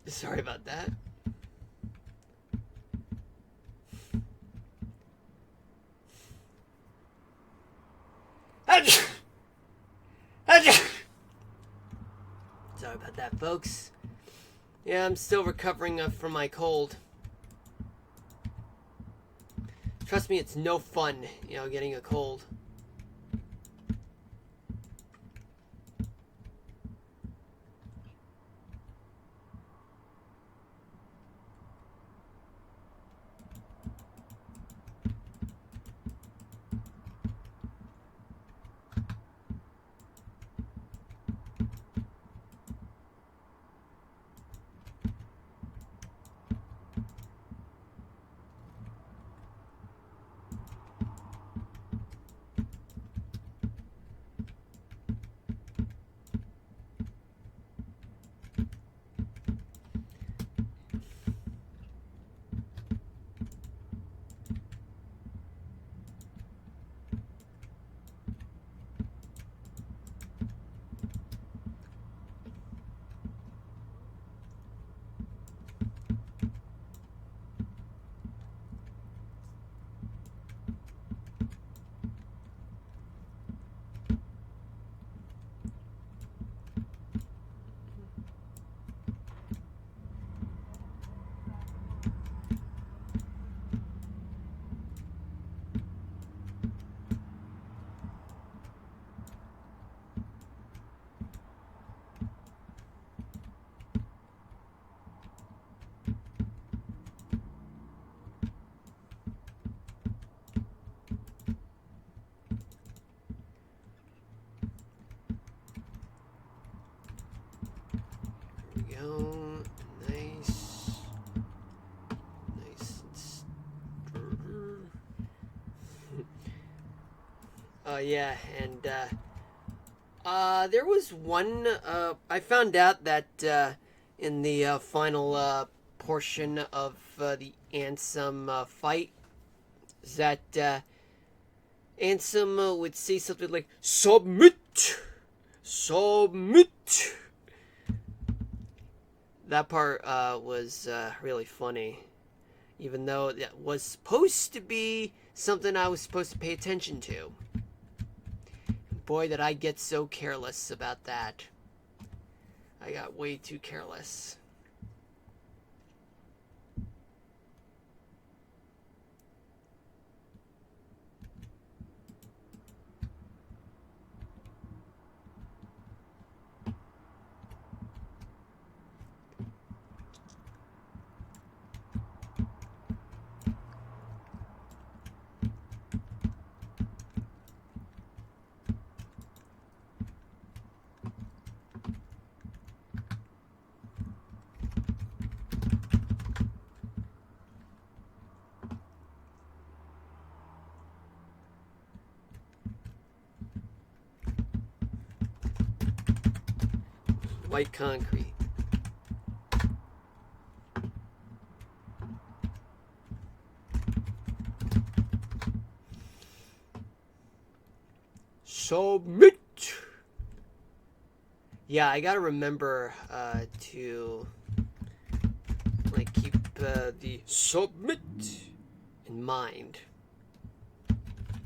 Sorry about that. Sorry about that, folks. Yeah, I'm still recovering from my cold. Trust me, it's no fun, getting a cold. Yeah, and there was one. I found out that in the final portion of the Ansem fight, that Ansem would say something like "Submit, submit." That part was really funny, even though that was supposed to be something I was supposed to pay attention to. Boy, did I get so careless about that. I got way too careless. White concrete. Submit. Yeah, I gotta remember to like keep the submit in mind,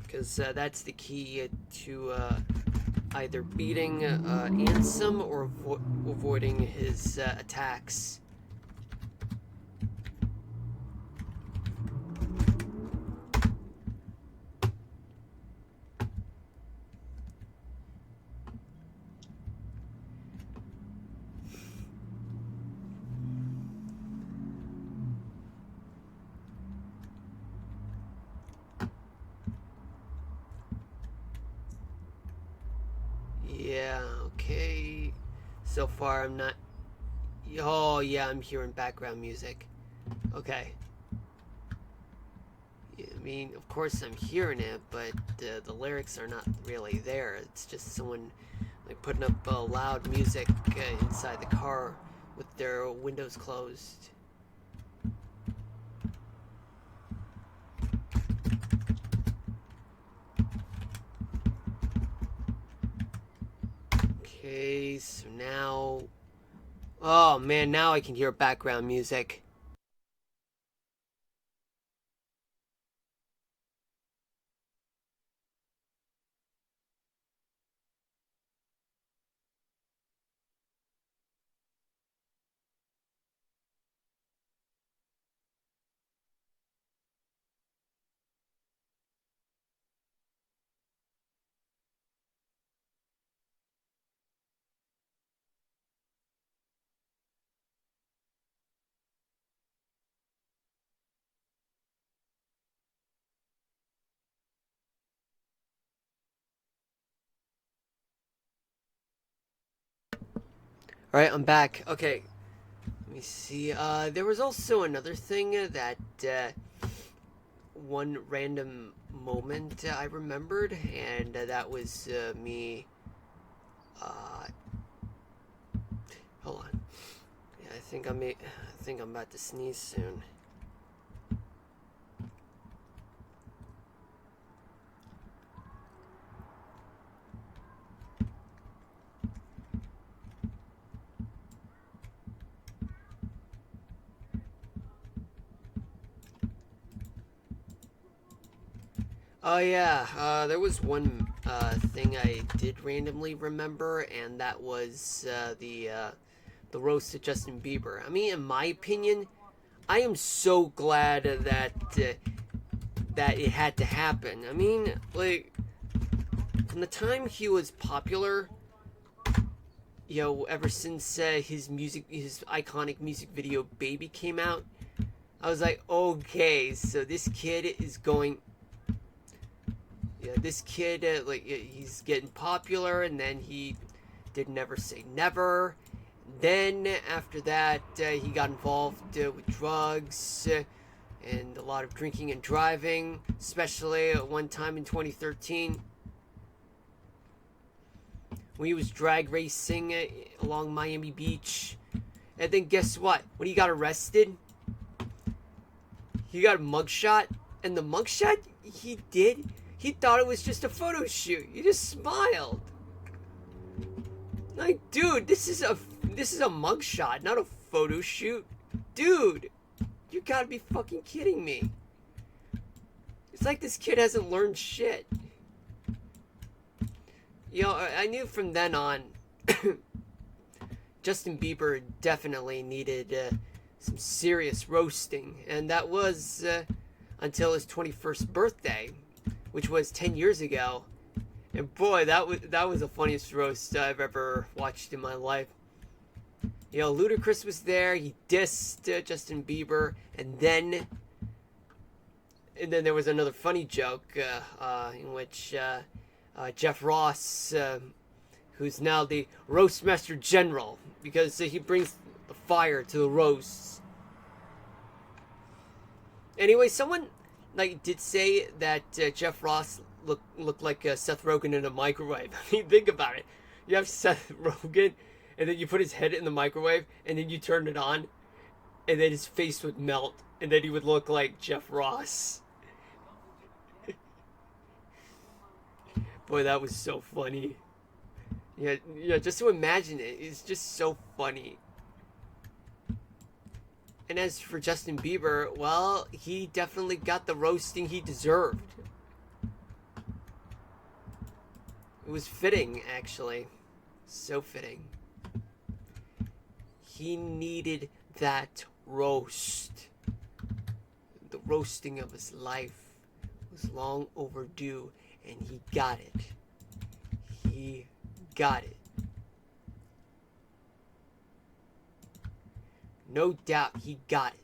because that's the key to either beating Ansem or avoiding his attacks. Yeah, okay. So far, I'm not. Oh, yeah, I'm hearing background music. Okay. Yeah, I mean, of course, I'm hearing it, but the lyrics are not really there. It's just someone like putting up loud music inside the car with their windows closed. Okay, so now. Oh man, now I can hear background music. Alright, I'm back. Okay, let me see. There was also another thing that one random moment I remembered, and that was me. Uh, Hold on. Yeah, I think I'm about to sneeze soon. Oh yeah, there was one thing I did randomly remember, and that was the roast of Justin Bieber. I mean, in my opinion, I am so glad that it had to happen. I mean, like from the time he was popular, ever since his iconic music video "Baby" came out, I was like, okay, so this kid is going. Yeah, this kid, he's getting popular, and then he did Never Say Never. Then, after that, he got involved with drugs and a lot of drinking and driving, especially at one time in 2013. when he was drag racing along Miami Beach. And then guess what? When he got arrested, he got a mugshot. And the mugshot he did, he thought it was just a photo shoot. He just smiled. Like, dude, this is a mugshot, not a photo shoot. Dude, you gotta be fucking kidding me. It's like this kid hasn't learned shit. You know, I knew from then on, Justin Bieber definitely needed some serious roasting. And that was until his 21st birthday, which was 10 years ago. And boy, that was the funniest roast I've ever watched in my life. You know, Ludacris was there. He dissed Justin Bieber, and then there was another funny joke in which Jeff Ross, who's now the Roastmaster General, because he brings the fire to the roasts. Anyway, someone did say that Jeff Ross looked like Seth Rogen in a microwave. I mean, think about it. You have Seth Rogen, and then you put his head in the microwave, and then you turn it on, and then his face would melt, and then he would look like Jeff Ross. Boy, that was so funny. Yeah, just to imagine it, it's just so funny. And as for Justin Bieber, well, he definitely got the roasting he deserved. It was fitting, actually. So fitting. He needed that roast. The roasting of his life was long overdue, and he got it. He got it. No doubt he got it.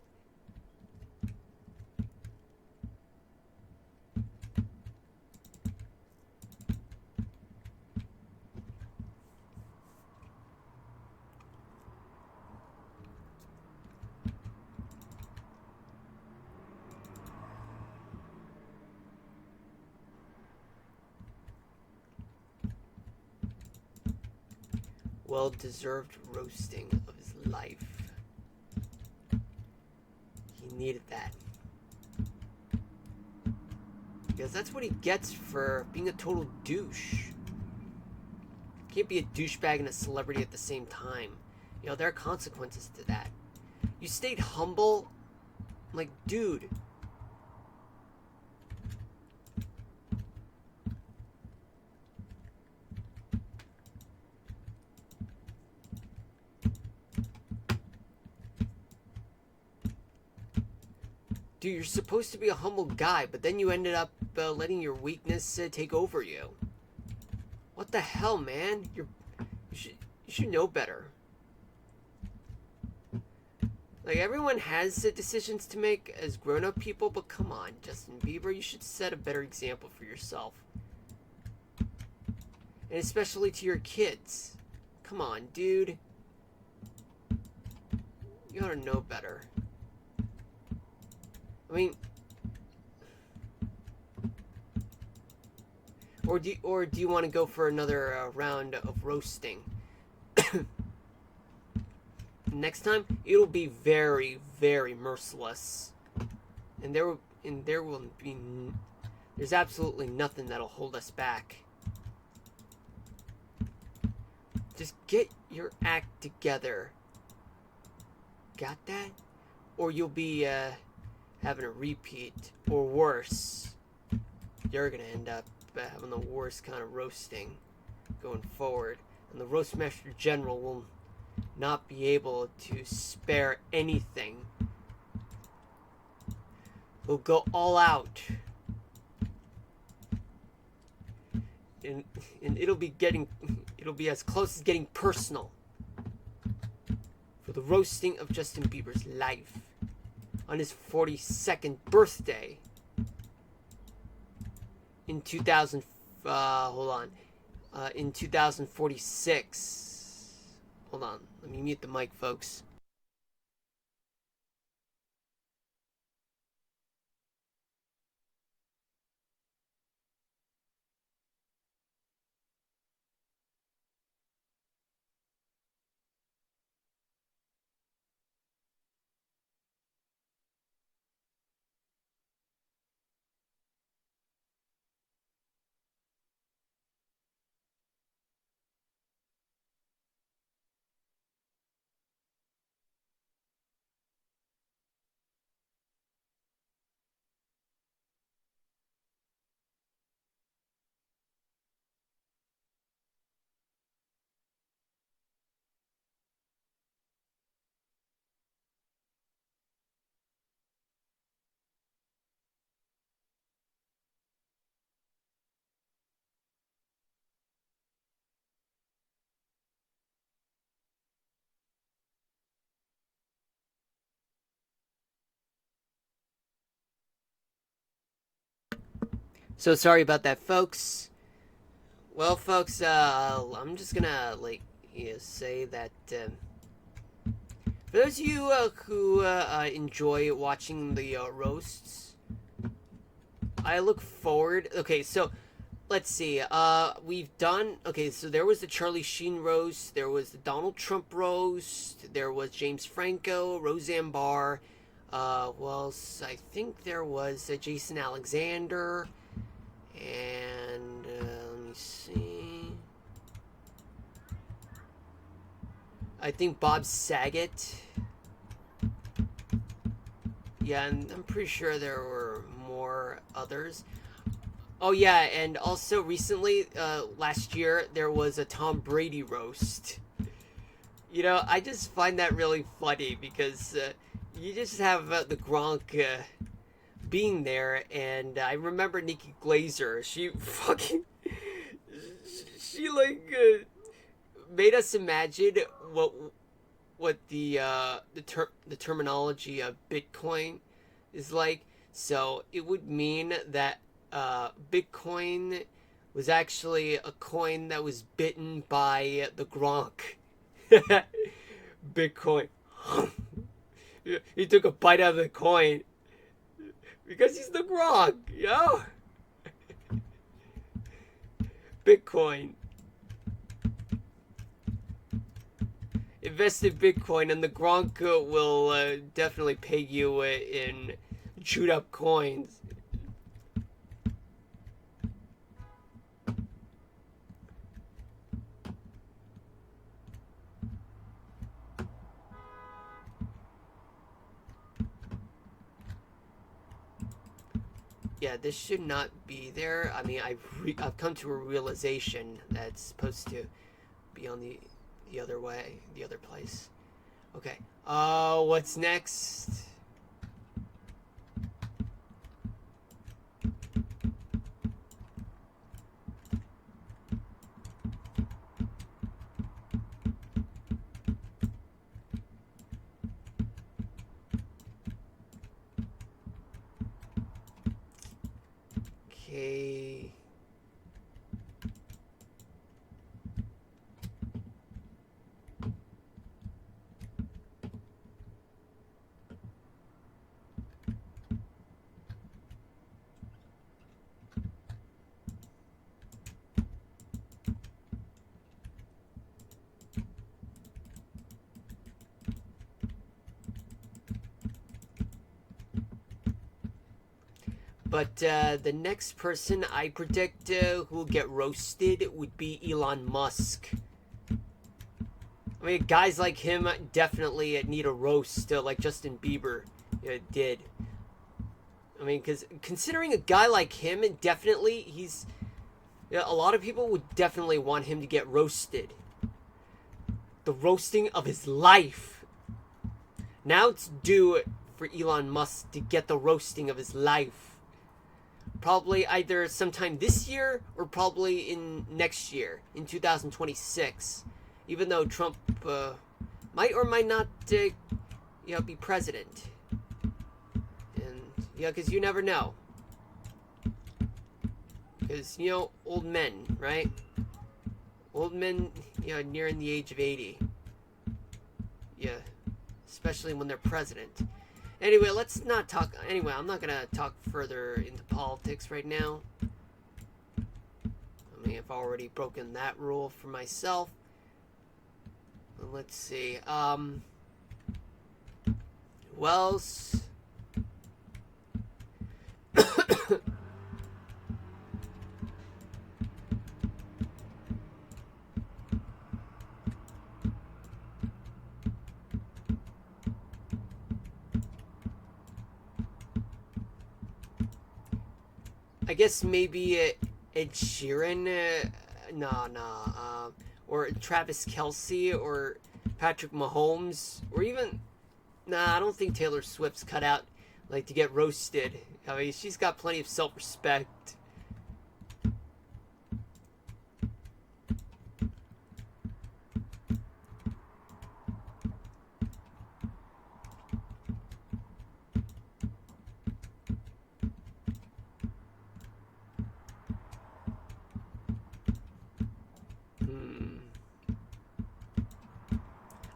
Well-deserved roasting of his life. He needed that. Because that's what he gets for being a total douche. Can't be a douchebag and a celebrity at the same time. You know, there are consequences to that. You stayed humble. Like, dude. Dude, you're supposed to be a humble guy, but then you ended up letting your weakness take over you. What the hell, man? You should know better. Like, everyone has decisions to make as grown-up people, but come on, Justin Bieber, you should set a better example for yourself. And especially to your kids. Come on, dude. You ought to know better. I mean, or do you want to go for another round of roasting? Next time, it'll be very, very merciless, and there's absolutely nothing that'll hold us back. Just get your act together. Got that? Or you'll be having a repeat, or worse. You're gonna end up having the worst kind of roasting going forward, and the Roastmaster General will not be able to spare anything. He'll go all out, and it'll be as close as getting personal for the roasting of Justin Bieber's life on his 42nd birthday in 2046. Hold on, let me mute the mic, folks. So sorry about that, folks. Well, folks, I'm just gonna say that for those of you who enjoy watching the roasts, I look forward. Okay, so let's see. We've done. Okay, so there was the Charlie Sheen roast. There was the Donald Trump roast. There was James Franco, Roseanne Barr. Well, I think there was Jason Alexander, and let me see. I think Bob Saget. Yeah, and I'm pretty sure there were more others. Oh yeah, and also recently, last year there was a Tom Brady roast. I just find that really funny because you just have the Gronk being there, and I remember Nikki Glazer. She fucking, she made us imagine what the terminology of Bitcoin is like. So it would mean that Bitcoin was actually a coin that was bitten by the Gronk. Bitcoin. He took a bite out of the coin because he's the Gronk, Bitcoin. Invest in Bitcoin, and the Gronk will definitely pay you in chewed up coins. Yeah, this should not be there. I mean, I've come to a realization that it's supposed to be on the other way, the other place. Okay. What's next? Okay. But the next person I predict who will get roasted would be Elon Musk. I mean, guys like him definitely need a roast, like Justin Bieber did. I mean, because considering a guy like him, definitely a lot of people would definitely want him to get roasted. The roasting of his life. Now it's due for Elon Musk to get the roasting of his life. Probably either sometime this year or probably in next year, in 2026. Even though Trump might or might not be president. And because you never know. Because old men, right? Old men nearing the age of 80. Yeah, especially when they're president. Anyway, let's not talk. Anyway, I'm not gonna talk further into politics right now. I mean, I've already broken that rule for myself. Let's see. Who else? I guess maybe Ed Sheeran, or Travis Kelce, or Patrick Mahomes, or even, I don't think Taylor Swift's cut out to get roasted. I mean, she's got plenty of self-respect.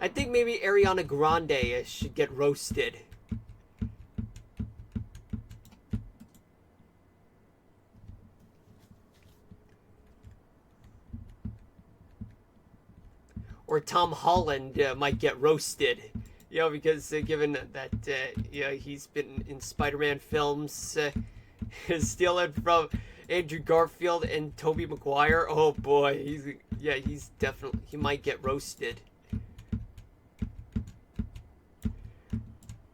I think maybe Ariana Grande should get roasted. Or Tom Holland might get roasted. You know, because given that he's been in Spider-Man films, stealing from Andrew Garfield and Tobey Maguire. Oh boy, he's definitely, he might get roasted.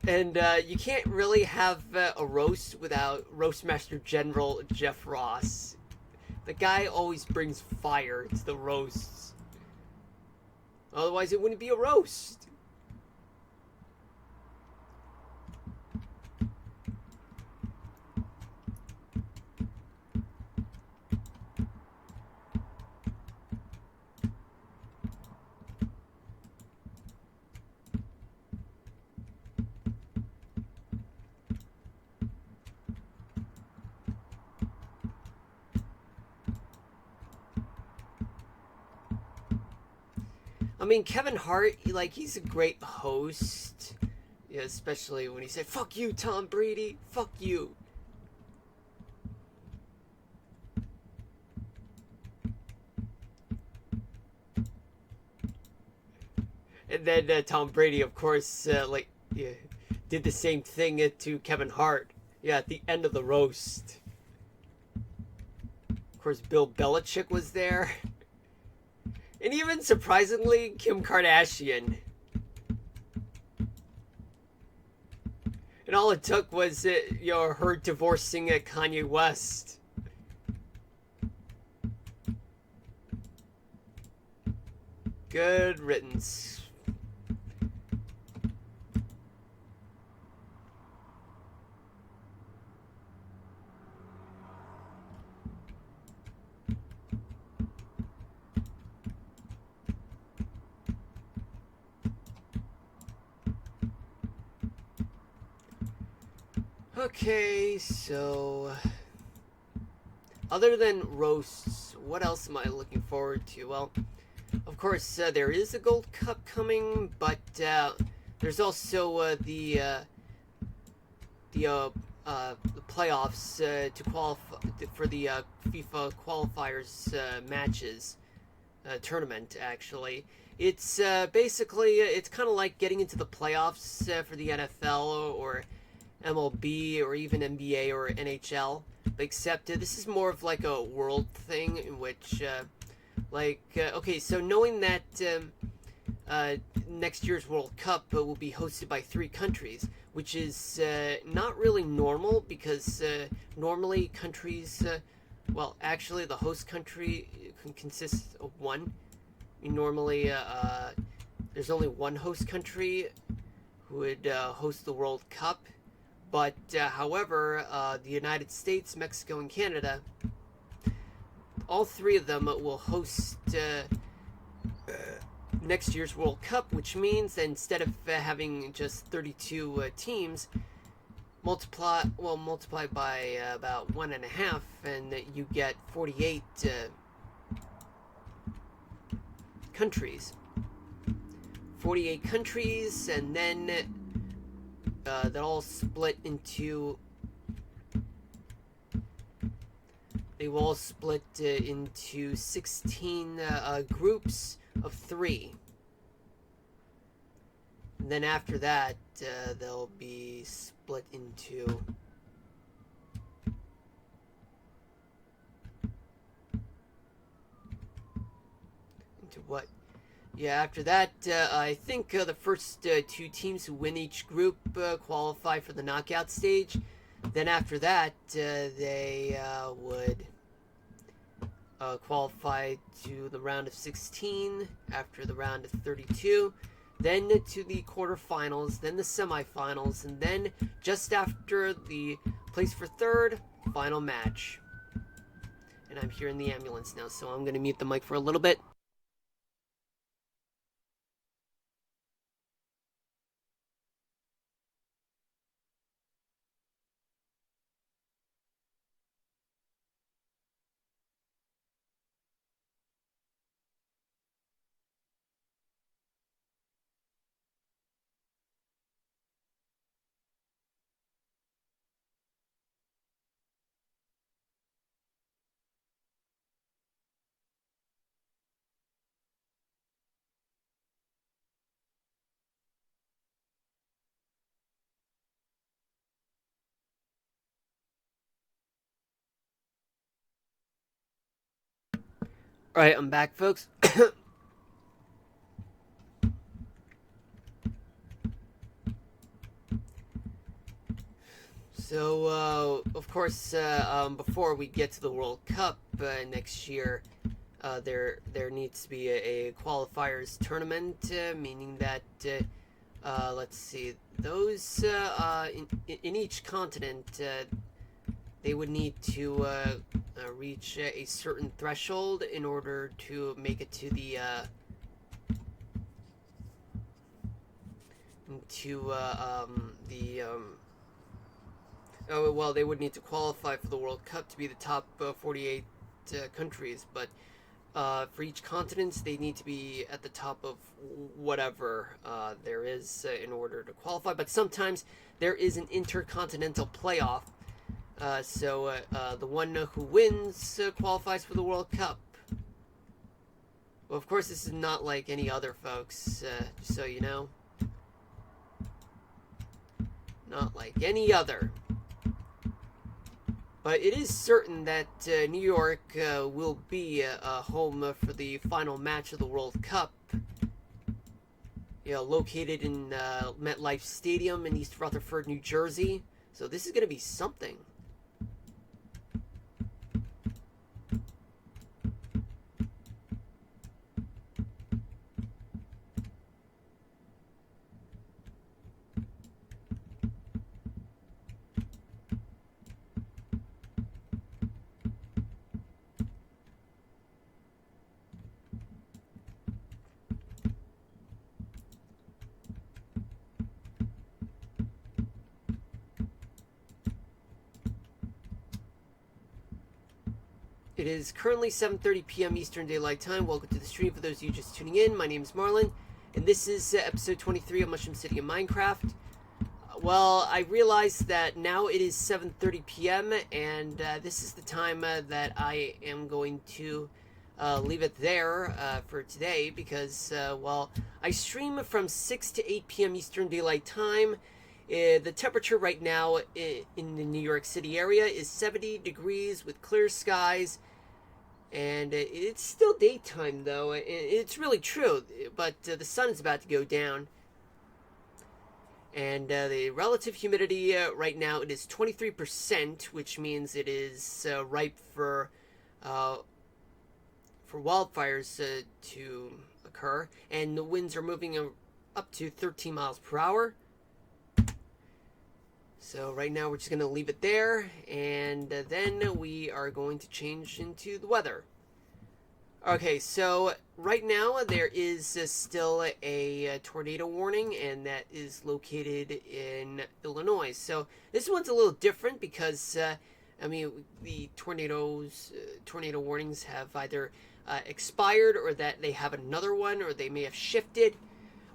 And you can't really have a roast without Roastmaster General Jeff Ross. The guy always brings fire to the roasts. Otherwise, it wouldn't be a roast. I mean, Kevin Hart, like, he's a great host. Yeah, especially when he said, "Fuck you, Tom Brady. Fuck you." And then Tom Brady, of course, did the same thing to Kevin Hart. Yeah, at the end of the roast. Of course, Bill Belichick was there. And even surprisingly, Kim Kardashian. And all it took was, her divorcing Kanye West. Good riddance. Okay, so other than roasts, what else am I looking forward to? Well, of course, there is a Gold Cup coming, but there's also the playoffs to qualify for the FIFA qualifiers matches tournament. Actually, it's basically it's kind of like getting into the playoffs for the NFL or MLB or even NBA or NHL, except this is more of like a world thing in which, okay, so knowing that next year's World Cup will be hosted by 3 countries, which is not really normal because normally countries, well, actually, the host country consists of one. Normally, there's only one host country who would host the World Cup. But however, the United States, Mexico, and Canada, all 3 of them will host next year's World Cup, which means that instead of having just 32 teams, multiply by about 1.5, and you get 48 countries. 48 countries, and then they'll all split into. They will all split into 16 groups of 3. And then after that, they'll be split into what? Yeah, after that, I think the first 2 teams who win each group qualify for the knockout stage. Then after that, they would qualify to the round of 16, after the round of 32, then to the quarterfinals, then the semifinals, and then just after the place for 3rd, final match. And I'm here in the ambulance now, so I'm going to mute the mic for a little bit. Alright, I'm back, folks. So, of course, before we get to the World Cup next year, there needs to be a qualifiers tournament, meaning that, let's see, those in each continent, they would need to reach a certain threshold in order to make it to the oh, well, they would need to qualify for the World Cup to be the top 48 countries, but for each continent, they need to be at the top of whatever there is in order to qualify. But sometimes there is an intercontinental playoff, so the one who wins qualifies for the World Cup. Well, of course, this is not like any other, folks, just so you know. Not like any other. But it is certain that New York will be home for the final match of the World Cup. Located in MetLife Stadium in East Rutherford, New Jersey. So this is going to be something. It is currently 7:30 p.m. Eastern Daylight Time. Welcome to the stream for those of you just tuning in. My name is Marlon, and this is episode 23 of Mushroom City of Minecraft. Well, I realized that now it is 7:30 p.m., and this is the time that I am going to leave it there for today because, well, I stream from 6 to 8 p.m. Eastern Daylight Time. The temperature right now in the New York City area is 70 degrees with clear skies, and it's still daytime though. It's really true, but the sun is about to go down. And the relative humidity right now, it is 23%, which means it is ripe for wildfires to occur. And the winds are moving up to 13 miles per hour. So right now we're just going to leave it there, and then we are going to change into the weather. Okay, so right now there is still a tornado warning, and that is located in Illinois. So this one's a little different because, I mean, the tornado warnings have either expired, or that they have another one, or they may have shifted.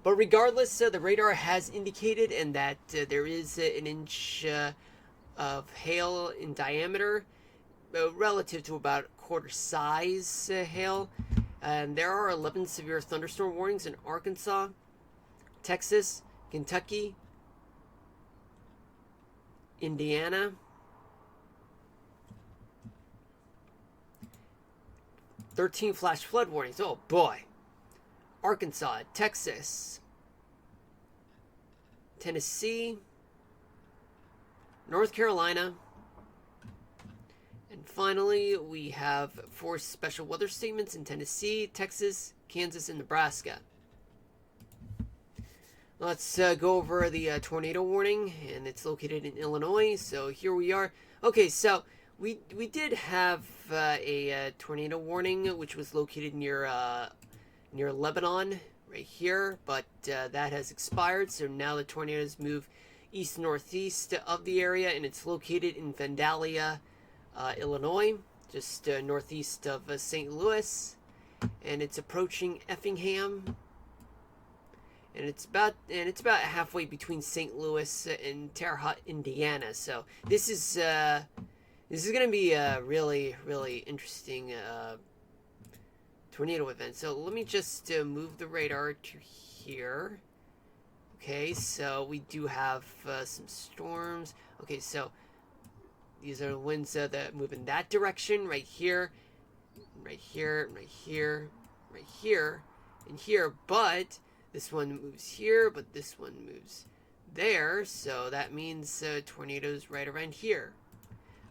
But regardless, the radar has indicated and that there is an inch of hail in diameter, relative to about quarter size hail. And there are 11 severe thunderstorm warnings in Arkansas, Texas, Kentucky, Indiana, 13 flash flood warnings. Oh boy. Arkansas, Texas, Tennessee, North Carolina, and finally we have 4 special weather statements in Tennessee, Texas, Kansas, and Nebraska. Let's go over the tornado warning, and it's located in Illinois. So here we are. Okay, so we did have a tornado warning, which was located near Lebanon, right here, but that has expired. So now the tornadoes move east-northeast of the area, and it's located in Vandalia, Illinois, just northeast of St. Louis, and it's approaching Effingham, and it's about halfway between St. Louis and Terre Haute, Indiana. So this is going to be a really, really interesting tornado event. So let me just move the radar to here. Okay, so we do have some storms. Okay, so these are the winds that move in that direction right here. right here, right here, right here, and here. But this one moves here, but this one moves there. So that means tornadoes right around here.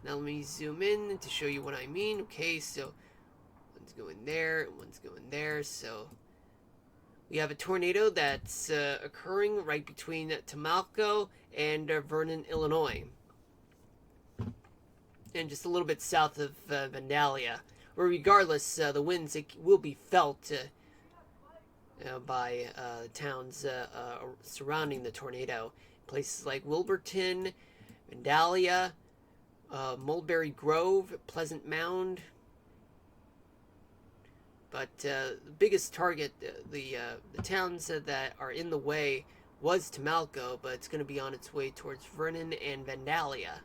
Now let me zoom in to show you what I mean. Okay, so one's going there, one's going there. So we have a tornado that's occurring right between Tamalco and Vernon, Illinois, and just a little bit south of Vandalia. Where regardless, the winds will be felt by towns surrounding the tornado. Places like Wilburton, Vandalia, Mulberry Grove, Pleasant Mound. But the biggest target, the towns that are in the way, was Tamalco, but it's going to be on its way towards Vernon and Vandalia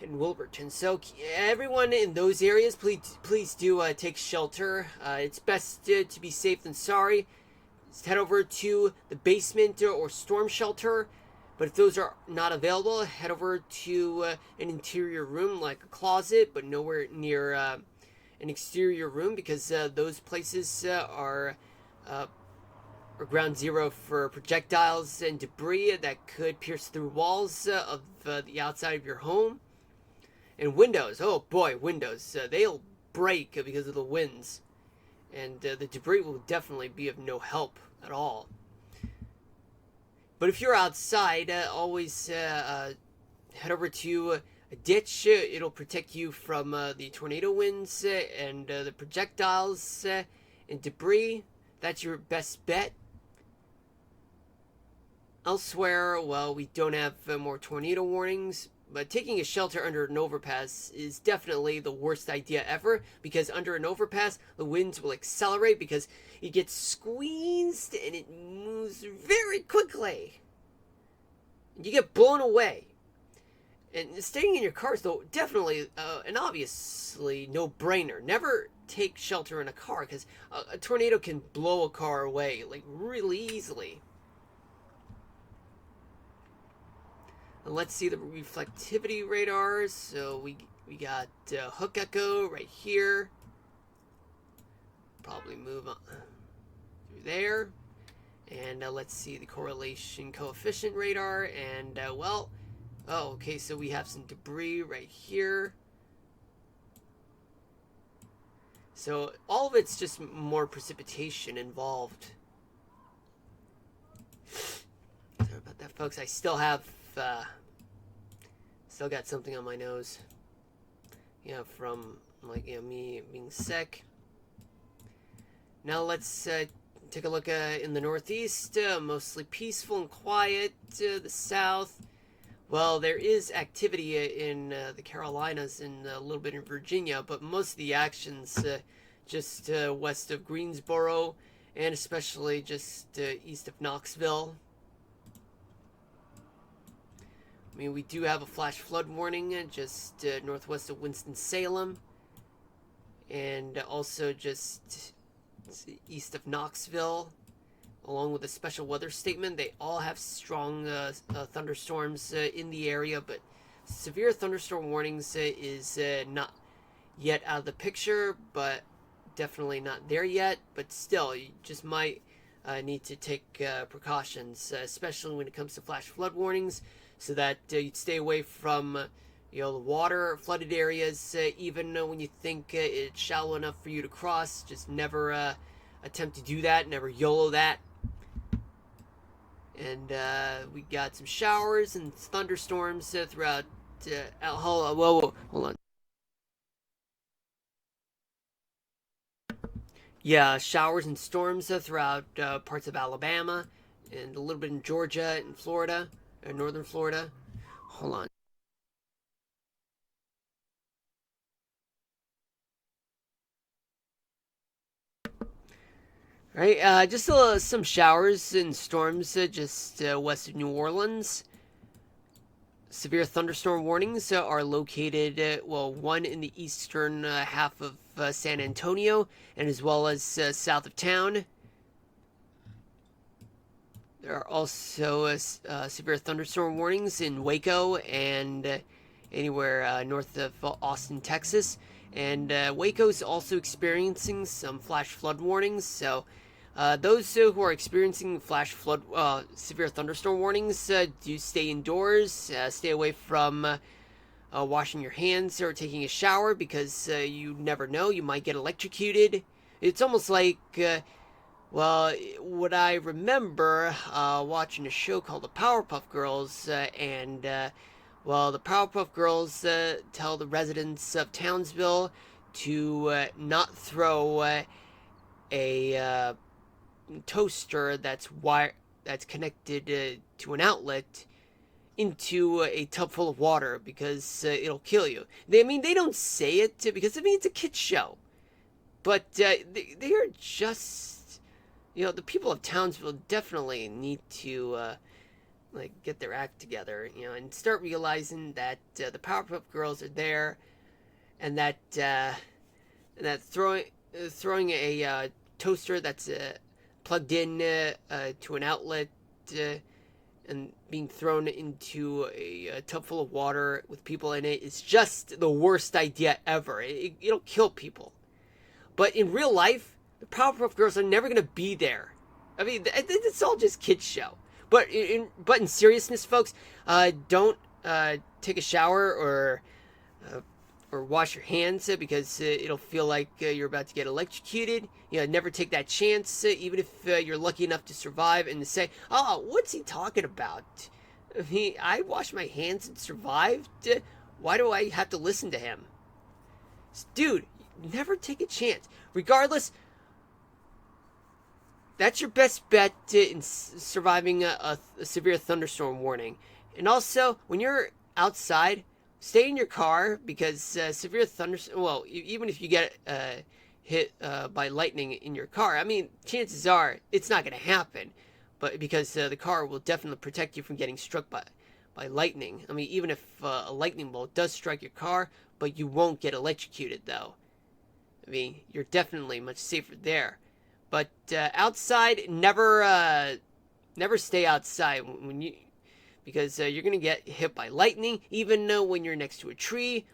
and Wilburton. So everyone in those areas, please do take shelter. It's best to be safe than sorry. Just head over to the basement or storm shelter. But if those are not available, head over to an interior room like a closet, but nowhere near an exterior room, because those places are ground zero for projectiles and debris that could pierce through walls of the outside of your home. And windows, oh boy, windows, they'll break because of the winds. And the debris will definitely be of no help at all. But if you're outside, always head over to a ditch. It'll protect you from the tornado winds and the projectiles and debris. That's your best bet. Elsewhere, well, we don't have more tornado warnings, but taking a shelter under an overpass is definitely the worst idea ever, because under an overpass, the winds will accelerate because it gets squeezed and it moves very quickly. You get blown away. And staying in your car is, though, definitely and obviously no-brainer. Never take shelter in a car, because a tornado can blow a car away, like, really easily. And let's see the reflectivity radars. So we got hook echo right here. Probably move on through there. And let's see the correlation coefficient radar. And well, oh, okay, so we have some debris right here. So all of it's just more precipitation involved. Sorry about that, folks. I still have still got something on my nose, from me being sick. Now let's take a look in the Northeast. Mostly peaceful and quiet. The South, well, there is activity in the Carolinas and a little bit in Virginia, but most of the action's just west of Greensboro, and especially just east of Knoxville. I mean, we do have a flash flood warning just northwest of Winston-Salem, and also just east of Knoxville, along with a special weather statement. They all have strong thunderstorms in the area, but severe thunderstorm warnings is not yet out of the picture, but definitely not there yet. But still, you just might need to take precautions, especially when it comes to flash flood warnings, so that you'd stay away from the water flooded areas, even when you think it's shallow enough for you to cross. Just never attempt to do that. Never YOLO that. And we got some showers and thunderstorms throughout. Hold on. Yeah, showers and storms throughout parts of Alabama, and a little bit in Georgia and Florida, northern Florida. Hold on. Right, just some showers and storms just west of New Orleans. Severe thunderstorm warnings are located, one in the eastern half of San Antonio, and as well as south of town. There are also severe thunderstorm warnings in Waco and anywhere north of Austin, Texas. And Waco's also experiencing some flash flood warnings. So those who are experiencing flash flood, severe thunderstorm warnings, do stay indoors. Stay away from washing your hands or taking a shower because you never know. You might get electrocuted. It's almost like, well, what I remember watching a show called The Powerpuff Girls, and well, the Powerpuff Girls tell the residents of Townsville to not throw a toaster that's connected to an outlet into a tub full of water because it'll kill you. They don't say it because it's a kid's show, but they are just, the people of Townsville definitely need to get their act together, and start realizing that the Powerpuff Girls are there, and that throwing a toaster that's plugged in to an outlet and being thrown into a tub full of water with people in it is just the worst idea ever. It'll kill people. But in real life, the Powerpuff Girls are never going to be there. It's all just kids' show. But in seriousness, folks, don't take a shower or wash your hands because it'll feel like you're about to get electrocuted. Never take that chance, even if you're lucky enough to survive and to say, "Oh, what's he talking about? I washed my hands and survived. Why do I have to listen to him?" Dude, never take a chance. Regardless, that's your best bet in surviving a severe thunderstorm warning. And also, when you're outside, stay in your car because severe thunderstorm. Well, even if you get hit by lightning in your car, chances are it's not going to happen. But because the car will definitely protect you from getting struck by lightning. Even if a lightning bolt does strike your car, but you won't get electrocuted though. You're definitely much safer there. But outside, never stay outside because you're gonna get hit by lightning, even when you're next to a tree,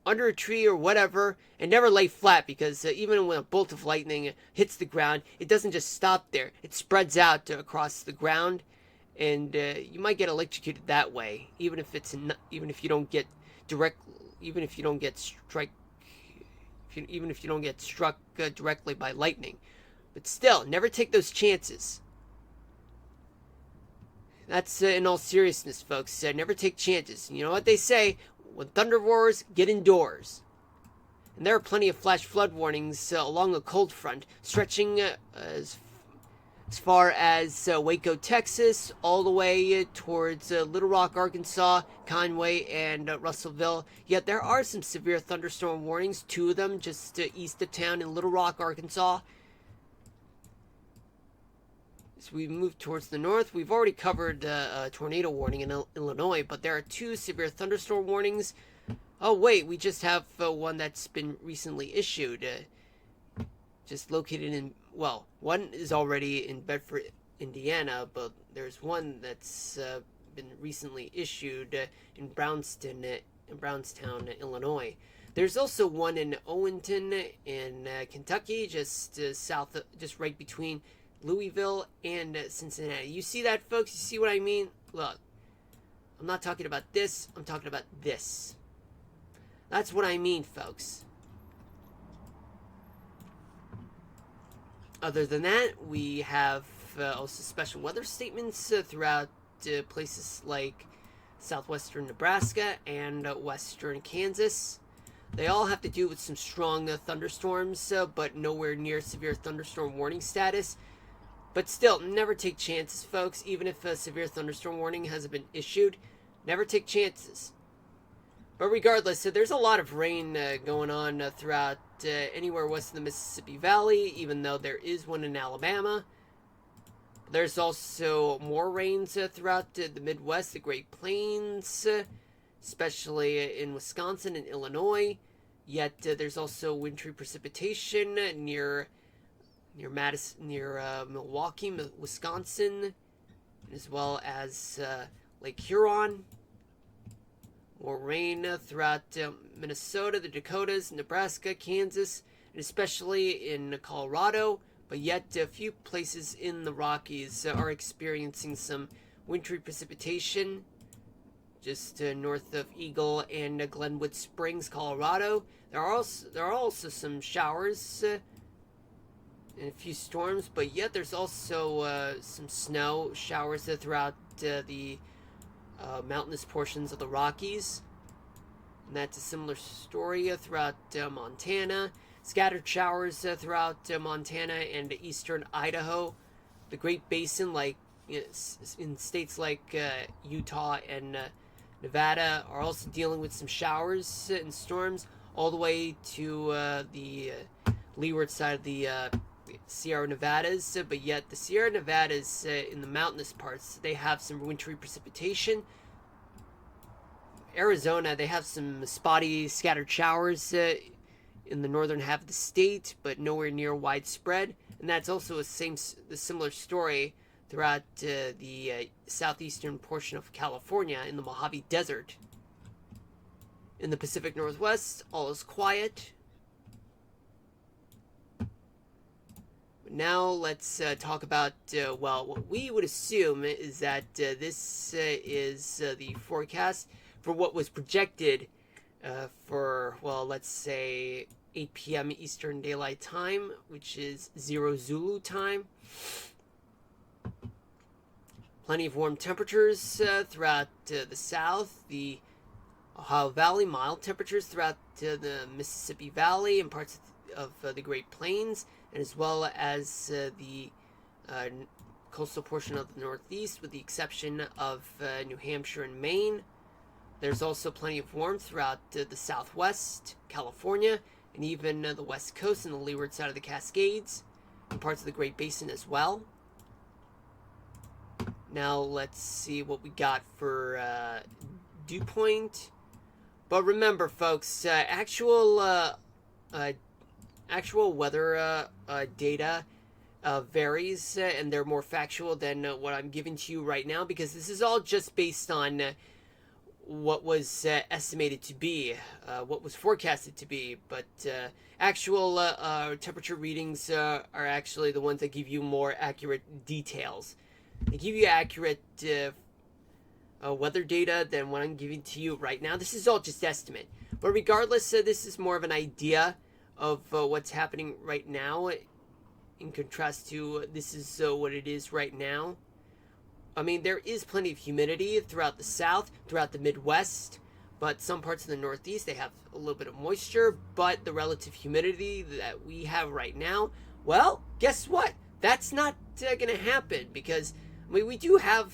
under a tree, or whatever. And never lay flat because even when a bolt of lightning hits the ground, it doesn't just stop there; it spreads out across the ground, and you might get electrocuted that way. Even if you don't get struck directly by lightning. But still, never take those chances. That's in all seriousness, folks. Never take chances. You know what they say? When thunder roars, get indoors. And there are plenty of flash flood warnings along the cold front, stretching as far as Waco, Texas, all the way towards Little Rock, Arkansas, Conway, and Russellville. Yet there are some severe thunderstorm warnings, 2 of them just east of town in Little Rock, Arkansas. As we move towards the north, we've already covered a tornado warning in Illinois, but there are 2 severe thunderstorm warnings. Oh wait, we just have one that's been recently issued. Just located in, well, one is already in Bedford, Indiana, but there's one that's been recently issued in Brownstown, Illinois. There's also one in Owenton in Kentucky, just just right between Louisville and Cincinnati. You see that, folks? You see what I mean? Look, I'm not talking about this. I'm talking about this. That's what I mean, folks. Other than that, we have also special weather statements throughout places like southwestern Nebraska and western Kansas. They all have to do with some strong thunderstorms, but nowhere near severe thunderstorm warning status. But still, never take chances, folks. Even if a severe thunderstorm warning hasn't been issued, never take chances. But regardless, there's a lot of rain going on throughout anywhere west of the Mississippi Valley, even though there is one in Alabama. There's also more rains throughout the Midwest, the Great Plains, especially in Wisconsin and Illinois. Yet there's also wintry precipitation near Milwaukee, Wisconsin, as well as Lake Huron. More rain throughout Minnesota, the Dakotas, Nebraska, Kansas, and especially in Colorado. But yet, a few places in the Rockies are experiencing some wintry precipitation. Just north of Eagle and Glenwood Springs, Colorado. There are also some showers and a few storms, but yet there's also some snow showers throughout the mountainous portions of the Rockies. And that's a similar story throughout Montana. Scattered showers throughout Montana and eastern Idaho. The Great Basin, like in states like Utah and Nevada, are also dealing with some showers and storms, all the way to the leeward side of the Sierra Nevadas. But yet the Sierra Nevadas, in the mountainous parts, they have some wintry precipitation. Arizona, they have some spotty scattered showers in the northern half of the state, but nowhere near widespread. And that's also the similar story throughout the southeastern portion of California in the Mojave Desert. In the Pacific Northwest, all is quiet. But now let's talk about, well, what we would assume is that this is the forecast for what was projected for, well, let's say 8 p.m. Eastern Daylight Time, which is 0 Zulu time. Plenty of warm temperatures throughout the south, the Ohio Valley, mild temperatures throughout the Mississippi Valley and parts of the Great Plains, and as well as the coastal portion of the Northeast, with the exception of New Hampshire and Maine. There's also plenty of warmth throughout the Southwest, California, and even the West Coast and the leeward side of the Cascades, and parts of the Great Basin as well. Now let's see what we got for dew point. But remember, folks, actual weather data varies, and they're more factual than what I'm giving to you right now, because this is all just based on what was estimated to be, what was forecasted to be. But actual temperature readings are actually the ones that give you more accurate details. They give you accurate weather data than what I'm giving to you right now. This is all just estimate. But regardless, this is more of an idea of what's happening right now in contrast to this is what it is right now. I mean, there is plenty of humidity throughout the south, throughout the Midwest, but some parts of the Northeast, they have a little bit of moisture, but the relative humidity that we have right now, well, guess what? That's not going to happen, because I mean, we do have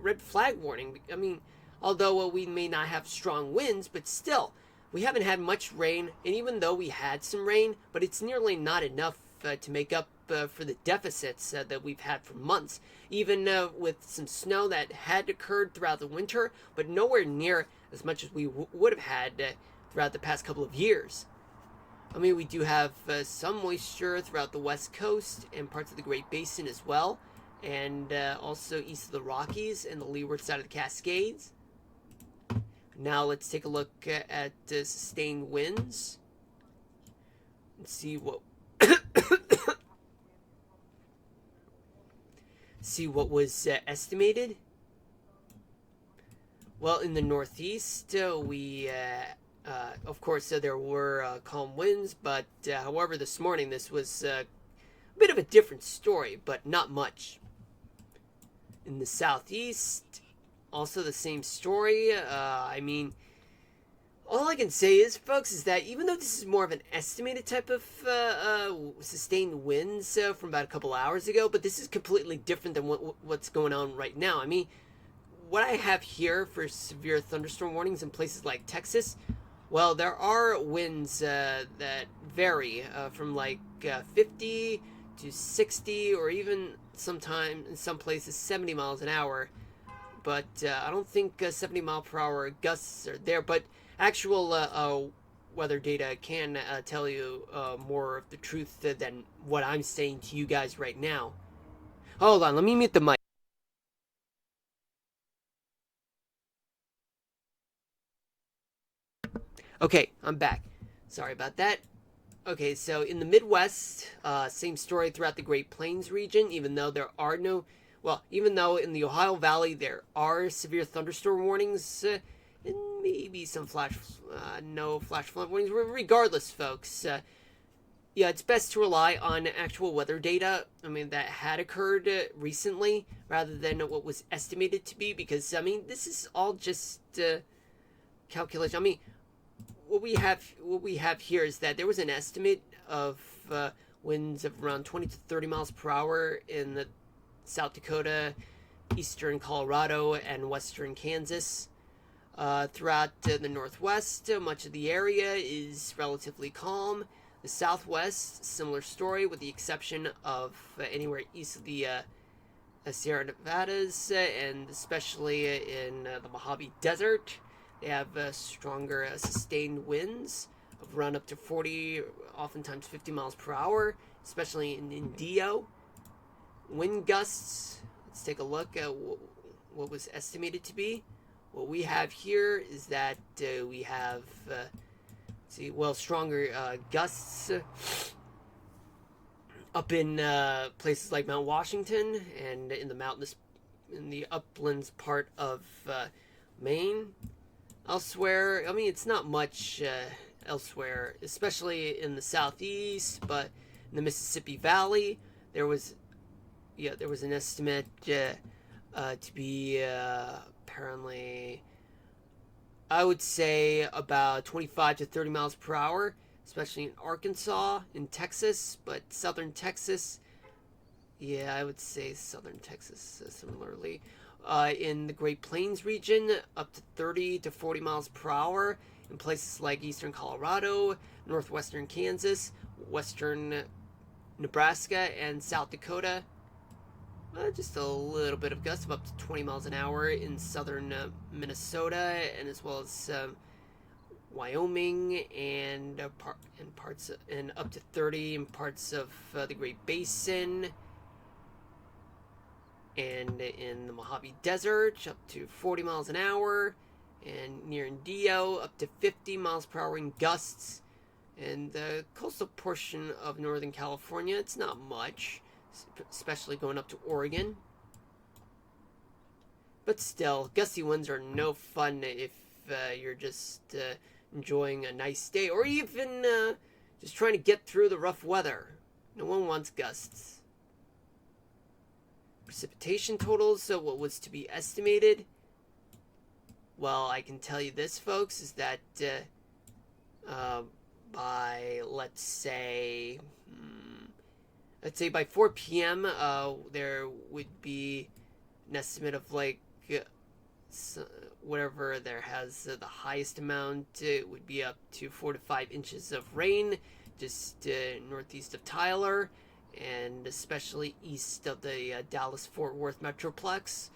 red flag warning. I mean, although we may not have strong winds, but still, we haven't had much rain. And even though we had some rain, but it's nearly not enough to make up for the deficits that we've had for months. Even with some snow that had occurred throughout the winter, but nowhere near as much as we would have had throughout the past couple of years. I mean, we do have some moisture throughout the West Coast and parts of the Great Basin as well, and also east of the Rockies and the leeward side of the Cascades. Now let's take a look at sustained winds and see what was estimated. Well, in the Northeast, we of course, there were calm winds, but however, this morning this was a bit of a different story, but not much. In the Southeast, also the same story. I mean, all I can say is, folks, is that even though this is more of an estimated type of sustained winds from about a couple hours ago, but this is completely different than what's going on right now. I mean, what I have here for severe thunderstorm warnings in places like Texas, well, there are winds that vary from like 50 to 60, or even sometime in some places 70 miles an hour. But I don't think 70 mile per hour gusts are there. But actual weather data can tell you more of the truth than what I'm saying to you guys right now. Hold on, let me mute the mic. Okay, I'm back. Sorry about that. Okay, so in the Midwest, same story throughout the Great Plains region, even though there are no, well, even though in the Ohio Valley there are severe thunderstorm warnings, and maybe some no flash flood warnings. Regardless, folks, yeah, it's best to rely on actual weather data. I mean, that had occurred recently rather than what was estimated to be, because, I mean, this is all just calculation. I mean, what we have here is that there was an estimate of winds of around 20 to 30 miles per hour in the South Dakota, eastern Colorado, and western Kansas. Throughout the Northwest, much of the area is relatively calm. The Southwest, similar story, with the exception of anywhere east of the Sierra Nevadas, and especially in the Mojave Desert. They have stronger sustained winds of around up to 40, oftentimes 50 miles per hour, especially in Indio. Wind gusts, let's take a look at what was estimated to be. What we have here is that we have, stronger gusts up in places like Mount Washington and in the uplands part of Maine. Elsewhere, I mean, it's not much elsewhere, especially in the southeast, but in the Mississippi Valley, there was an estimate to be apparently, I would say, about 25 to 30 miles per hour, especially in Arkansas, in Texas, but southern Texas, yeah, I would say southern Texas similarly. In the Great Plains region, up to 30 to 40 miles per hour in places like eastern Colorado, northwestern Kansas, western Nebraska, and South Dakota. Just a little bit of gusts of up to 20 miles an hour in southern Minnesota, and as well as Wyoming, and and up to 30 in parts of the Great Basin, and in the Mojave Desert, up to 40 miles an hour, and near Indio, up to 50 miles per hour in gusts. And the coastal portion of Northern California, it's not much, especially going up to Oregon. But still, gusty winds are no fun if you're just enjoying a nice day, or even just trying to get through the rough weather. No one wants gusts. Precipitation totals, so what was to be estimated? Well, I can tell you this, folks, is that by, let's say by 4 p.m., there would be an estimate of like whatever there has the highest amount, it would be up to 4 to 5 inches of rain just northeast of Tyler, and especially east of the Dallas-Fort Worth Metroplex.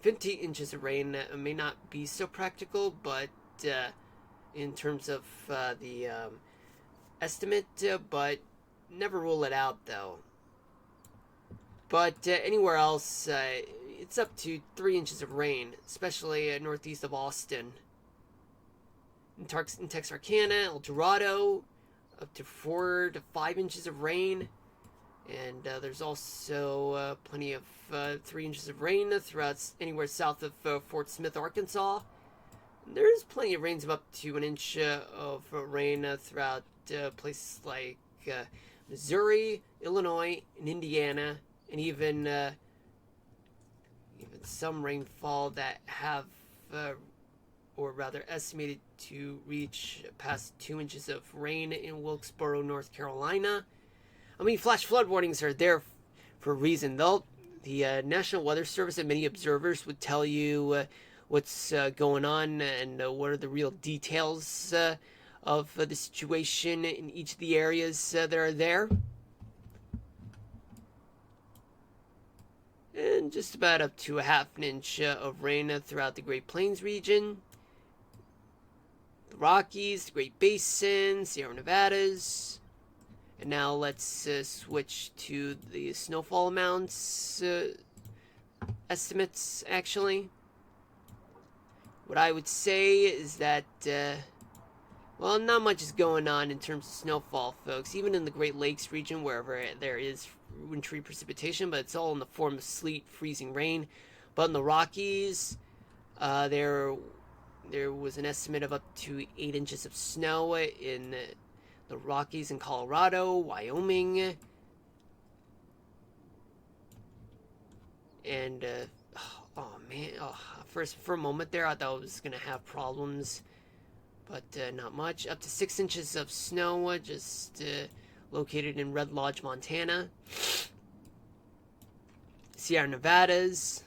50 inches of rain may not be so practical, but in terms of the estimate, but never rule it out, though. But anywhere else, it's up to 3 inches of rain, especially northeast of Austin. In Texarkana, El Dorado, up to 4 to 5 inches of rain. And there's also plenty of 3 inches of rain throughout anywhere south of Fort Smith, Arkansas. There's plenty of rains of up to 1 inch of rain throughout places like Missouri, Illinois, and Indiana, and even some rainfall that have, or rather estimated to reach past 2 inches of rain in Wilkesboro, North Carolina. I mean, flash flood warnings are there for a reason. The National Weather Service and many observers would tell you what's going on and what are the real details of the situation in each of the areas that are there. And just about up to a half an inch of rain throughout the Great Plains region, the Rockies, the Great Basin, Sierra Nevadas. And now let's switch to the snowfall amounts estimates, actually. what I would say is that, well, not much is going on in terms of snowfall, folks. Even in the Great Lakes region, wherever there is wintry precipitation, but it's all in the form of sleet, freezing rain. But in the Rockies, there was an estimate of up to 8 inches of snow in the Rockies in Colorado, Wyoming, and oh man, for a moment there, I thought I was gonna have problems, but not much. Up to 6 inches of snow, just located in Red Lodge, Montana. Sierra Nevadas,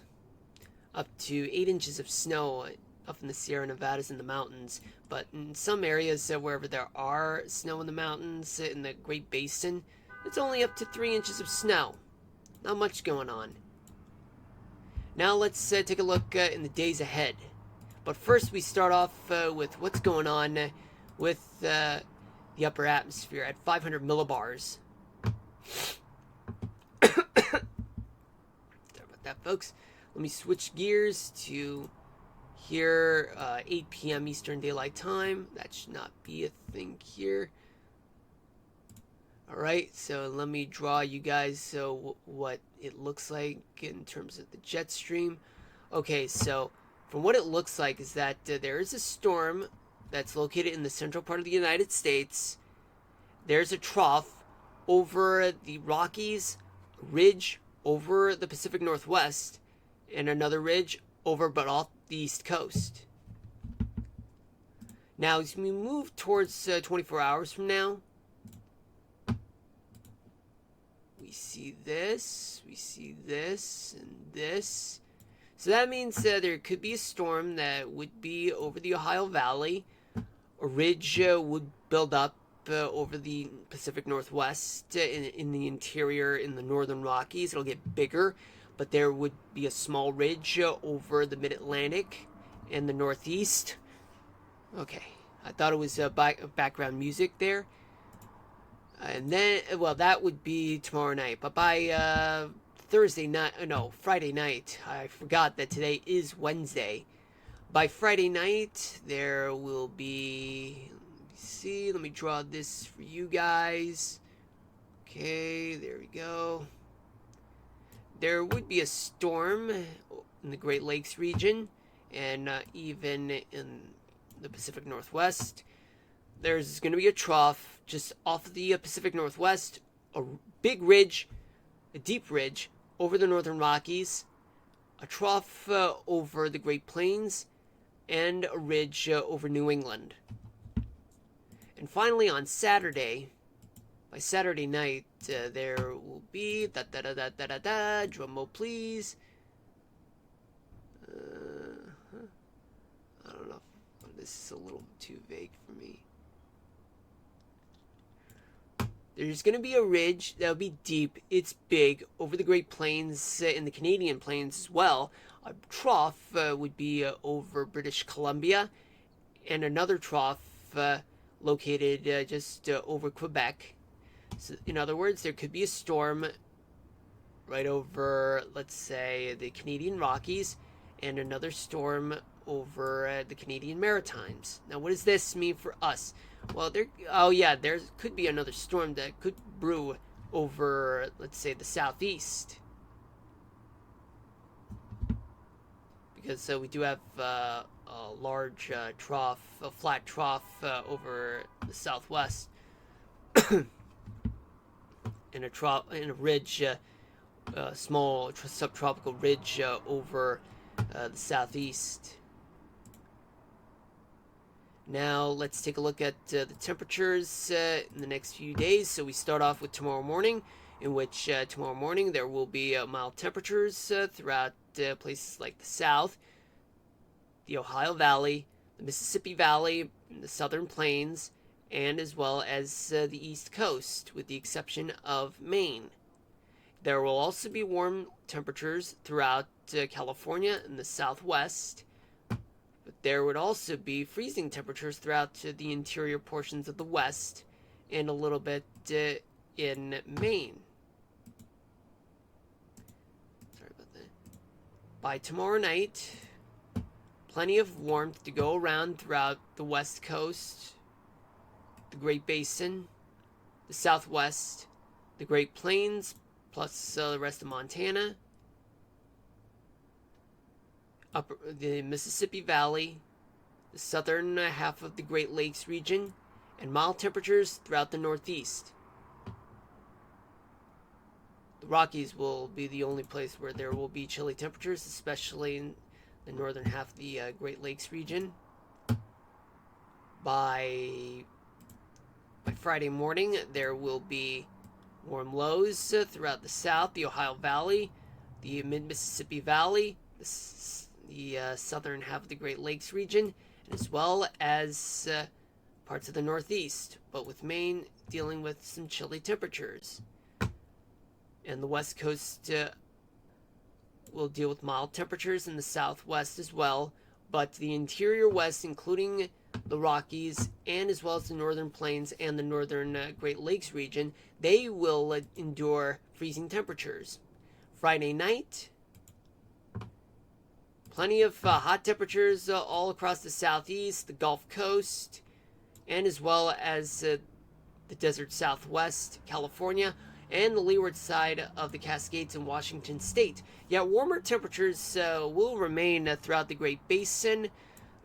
up to 8 inches of snow up in the Sierra Nevadas in the mountains. But in some areas, wherever there are snow in the mountains, in the Great Basin, it's only up to 3 inches of snow. Not much going on. Now let's take a look in the days ahead. But first, we start off with what's going on with the upper atmosphere at 500 millibars. Sorry about that, folks. Let me switch gears to here, 8 p.m. Eastern Daylight Time. That should not be a thing here. Alright, so let me draw you guys what it looks like in terms of the jet stream. Okay, so from what it looks like is that there is a storm that's located in the central part of the United States. There's a trough over the Rockies, ridge over the Pacific Northwest, and another ridge over but off the East Coast. Now, as we move towards 24 hours from now, we see this, and this. So that means there could be a storm that would be over the Ohio Valley. A ridge would build up over the Pacific Northwest, in the interior, in the northern Rockies. It'll get bigger, but there would be a small ridge over the Mid-Atlantic and the Northeast. Okay, I thought it was background music there. And then, well, that would be tomorrow night. But by Friday night, I forgot that today is Wednesday. By Friday night, there will be, let me draw this for you guys. Okay, there we go. There would be a storm in the Great Lakes region, and even in the Pacific Northwest. There's going to be a trough just off of the Pacific Northwest, a big ridge, a deep ridge over the Northern Rockies, a trough over the Great Plains, and a ridge over New England. And finally, on Saturday, by Saturday night, there will be drum roll, please. I don't know. This is a little too vague for me. There's going to be a ridge that'll be deep. It's big over the Great Plains, in the Canadian Plains as well. A trough would be over British Columbia, and another trough located just over Quebec. So, in other words, there could be a storm right over, let's say, the Canadian Rockies, and another storm over the Canadian Maritimes. Now, what does this mean for us? Well, there could be another storm that could brew over, let's say, the southeast. Because we do have a large trough, a flat trough over the southwest. And a ridge, small subtropical ridge over the southeast. Now let's take a look at the temperatures in the next few days. So we start off with tomorrow morning, in which tomorrow morning there will be mild temperatures throughout places like the South, the Ohio Valley, the Mississippi Valley, the Southern Plains, and as well as the East Coast, with the exception of Maine. There will also be warm temperatures throughout California and the Southwest. But there would also be freezing temperatures throughout the interior portions of the West, and a little bit in Maine. Sorry about that. By tomorrow night, plenty of warmth to go around throughout the west coast, the Great Basin, the Southwest, the Great Plains, plus the rest of Montana, the Mississippi Valley, the southern half of the Great Lakes region, and mild temperatures throughout the Northeast. The Rockies will be the only place where there will be chilly temperatures, especially in the northern half of the Great Lakes region. By Friday morning, there will be warm lows throughout the South, the Ohio Valley, the mid-Mississippi Valley, the southern half of the Great Lakes region, as well as parts of the Northeast, but with Maine dealing with some chilly temperatures. And the West Coast will deal with mild temperatures in the Southwest as well, but the interior West, including the Rockies and as well as the Northern Plains and the Northern Great Lakes region, they will endure freezing temperatures. Friday night, plenty of hot temperatures all across the Southeast, the Gulf Coast, and as well as the desert Southwest, California, and the leeward side of the Cascades in Washington State. Yet warmer temperatures will remain throughout the Great Basin,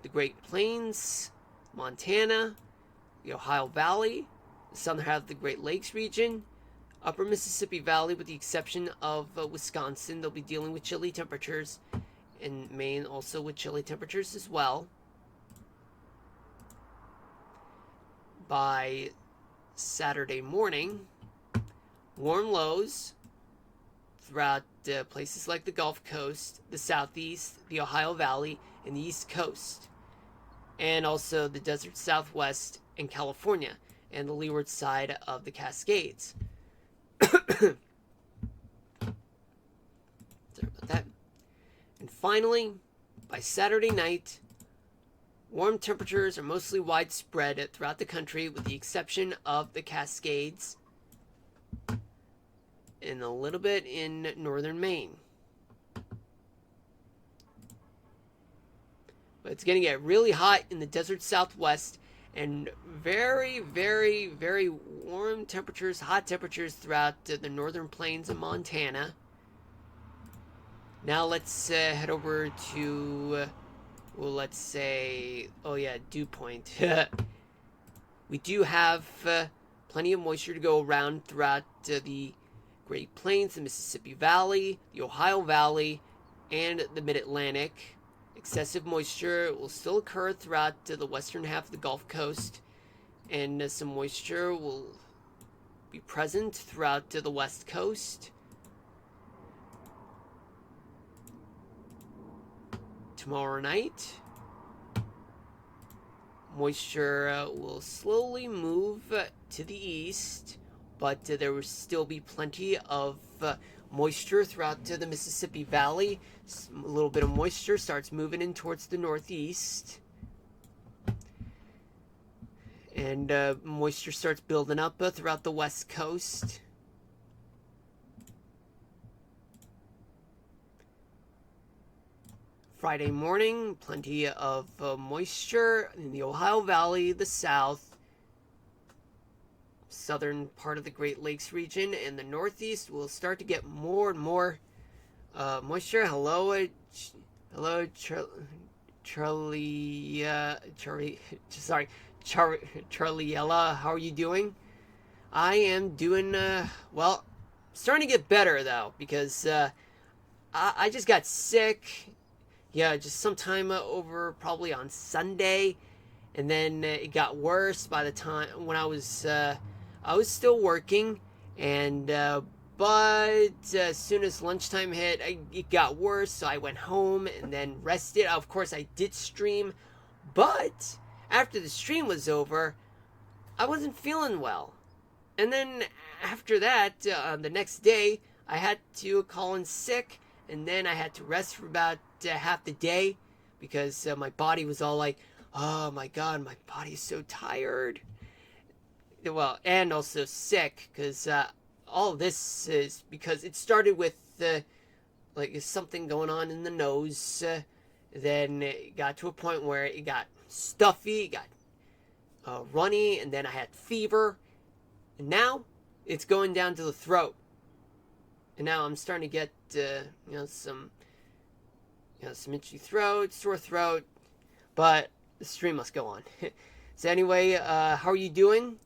the Great Plains, Montana, the Ohio Valley, the southern half of the Great Lakes region, upper Mississippi Valley with the exception of Wisconsin. They'll be dealing with chilly temperatures, and Maine also with chilly temperatures as well. By Saturday morning, warm lows throughout places like the Gulf Coast, the Southeast, the Ohio Valley, and the East Coast, and also the desert Southwest and California, and the leeward side of the Cascades. Sorry about that. And finally, by Saturday night, warm temperatures are mostly widespread throughout the country with the exception of the Cascades and a little bit in northern Maine. But it's going to get really hot in the desert Southwest and very, very, very warm temperatures, hot temperatures throughout the northern plains of Montana. Now let's head over to, well, let's say, oh yeah, dew point. We do have plenty of moisture to go around throughout the Great Plains, the Mississippi Valley, the Ohio Valley, and the Mid-Atlantic. Excessive moisture will still occur throughout the western half of the Gulf Coast, and some moisture will be present throughout the West Coast. Tomorrow night, moisture will slowly move to the east, but there will still be plenty of moisture throughout the Mississippi Valley. A little bit of moisture starts moving in towards the northeast, and moisture starts building up throughout the West Coast. Friday morning, plenty of moisture in the Ohio Valley, the South, southern part of the Great Lakes region, and the Northeast will start to get more and more moisture. Hello, Charliella. How are you doing? I am doing well. Starting to get better though, because I just got sick. Yeah, just sometime over probably on Sunday, and then it got worse by the time when I was still working, and but as soon as lunchtime hit, it got worse, so I went home and then rested. Of course, I did stream, but after the stream was over, I wasn't feeling well, and then after that, the next day, I had to call in sick, and then I had to rest for about half the day because my body was all like, oh my god, my body is so tired. Well, and also sick, because all of this is because it started with like something going on in the nose, Then it got to a point where it got stuffy, it got runny, and then I had fever. And now it's going down to the throat. And now I'm starting to get some itchy throat, sore throat. But the stream must go on. So anyway, how are you doing?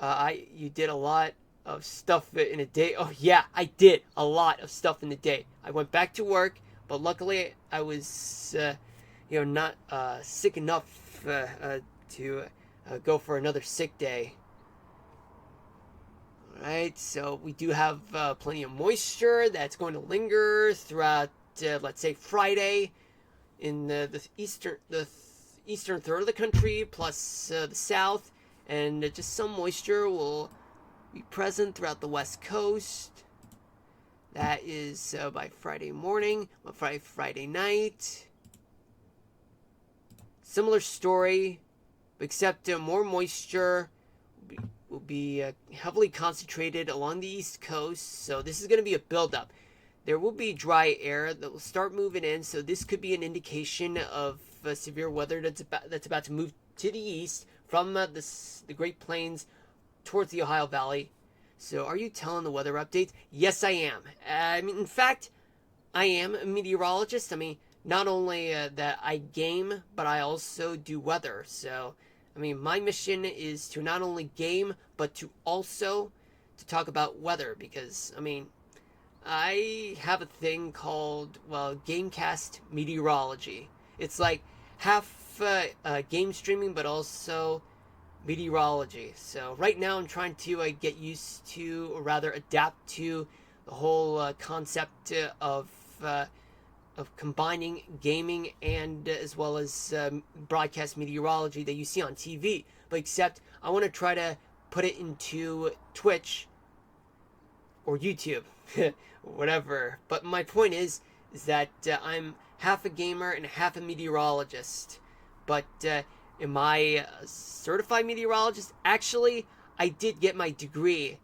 You did a lot of stuff in a day. Oh yeah, I did a lot of stuff in the day. I went back to work, but luckily I was, not sick enough to go for another sick day. All right, so we do have plenty of moisture that's going to linger throughout, let's say, Friday in the eastern third of the country, plus the south, and just some moisture will be present throughout the west coast. That is by Friday morning, Friday night. Similar story, except more moisture will be heavily concentrated along the east coast. So this is going to be a buildup. There will be dry air that will start moving in, so this could be an indication of severe weather that's about to move to the east from the Great Plains towards the Ohio Valley. So are you telling the weather updates? Yes, I am. In fact, I am a meteorologist. Not only that I game, but I also do weather. So, my mission is to not only game, but to also to talk about weather, because, I have a thing called, Gamecast Meteorology. It's like half game streaming, but also meteorology. So right now I'm trying to get used to, or rather adapt to, the whole concept of combining gaming and as well as broadcast meteorology that you see on TV. But except I want to try to put it into Twitch or YouTube, whatever. But my point is that I'm half a gamer and half a meteorologist. But am I a certified meteorologist? Actually, I did get my degree,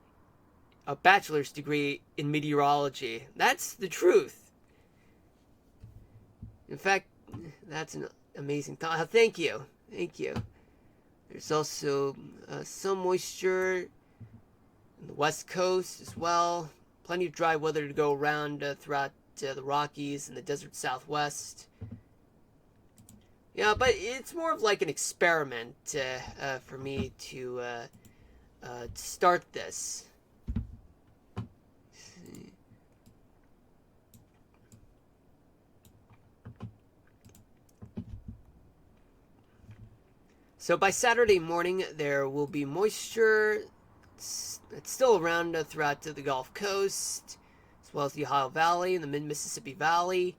a bachelor's degree in meteorology. That's the truth. In fact, that's an amazing thought. Thank you. There's also some moisture on the west coast as well. Plenty of dry weather to go around throughout the Rockies and the desert southwest. Yeah, but it's more of like an experiment for me to start this. So by Saturday morning, there will be moisture. It's still around throughout the Gulf Coast, as well as the Ohio Valley and the Mid-Mississippi Valley,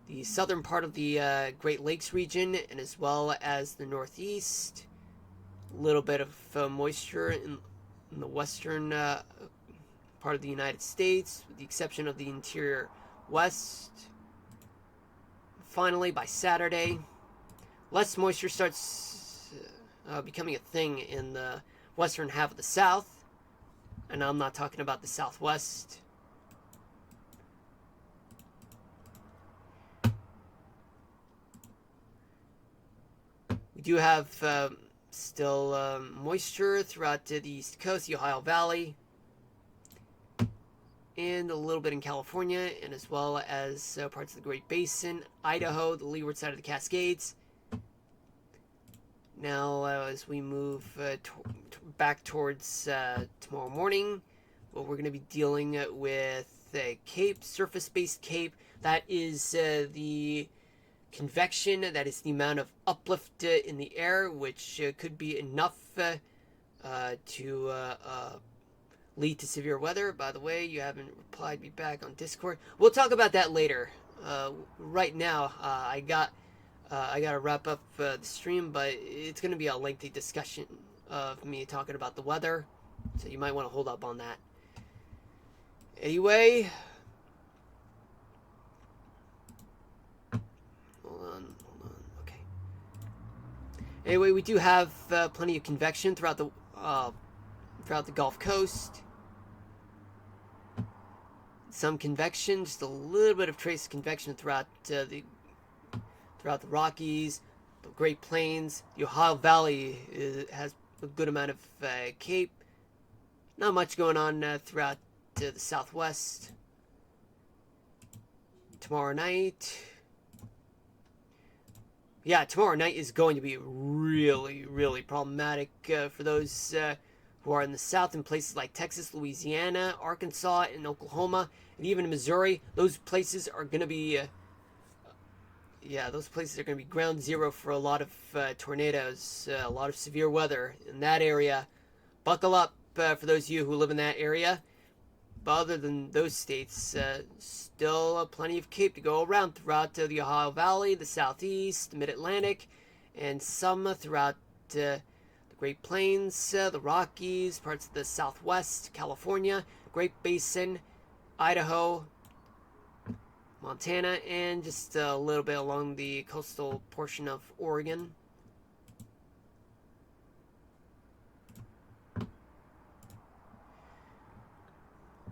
the southern part of the Great Lakes region, and as well as the Northeast. A little bit of moisture in the western part of the United States, with the exception of the interior West. Finally, by Saturday, less moisture starts becoming a thing in the western half of the South, and I'm not talking about the Southwest. We do have still moisture throughout the East Coast, the Ohio Valley, and a little bit in California, and as well as parts of the Great Basin, Idaho, the leeward side of the Cascades. Now, as we move back towards tomorrow morning, we're going to be dealing with a CAPE, surface-based CAPE. That is the convection, that is the amount of uplift in the air, which could be enough to lead to severe weather. By the way, you haven't replied me back on Discord. We'll talk about that later. Right now, I gotta wrap up the stream, but it's gonna be a lengthy discussion of me talking about the weather, so you might want to hold up on that. Anyway, hold on, okay. Anyway, we do have plenty of convection throughout the Gulf Coast. Some convection, just a little bit of trace convection throughout the throughout the Rockies, the Great Plains. The Ohio Valley has a good amount of cape. Not much going on throughout the Southwest. Tomorrow night. Yeah, tomorrow night is going to be really, really problematic for those who are in the South in places like Texas, Louisiana, Arkansas, and Oklahoma, and even Missouri. Those places are going to be, those places are going to be ground zero for a lot of tornadoes, a lot of severe weather in that area. Buckle up for those of you who live in that area. But other than those states, still plenty of cape to go around throughout the Ohio Valley, the Southeast, the Mid-Atlantic, and some throughout the Great Plains, the Rockies, parts of the Southwest, California, Great Basin, Idaho, Montana, and just a little bit along the coastal portion of Oregon.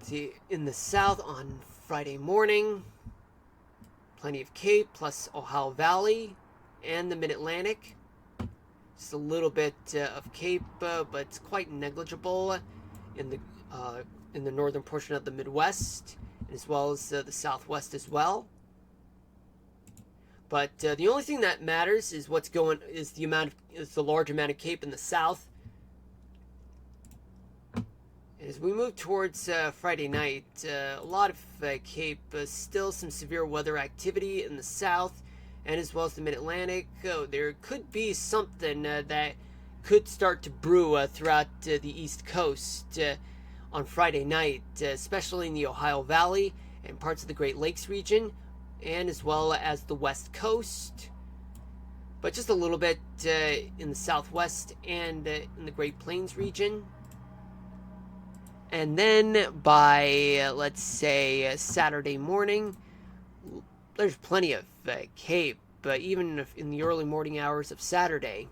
See, in the South on Friday morning, plenty of cape, plus Ohio Valley and the Mid-Atlantic. Just a little bit of cape, but it's quite negligible in the northern portion of the Midwest, as well as the Southwest as well. But the only thing that matters is the large amount of cape in the South. As we move towards Friday night, a lot of cape, still some severe weather activity in the South, and as well as the Mid-Atlantic. There could be something that could start to brew throughout the East Coast on Friday night, especially in the Ohio Valley and parts of the Great Lakes region, and as well as the West Coast. But just a little bit in the Southwest and in the Great Plains region. And then by, let's say, Saturday morning, there's plenty of cape, even in the early morning hours of Saturday.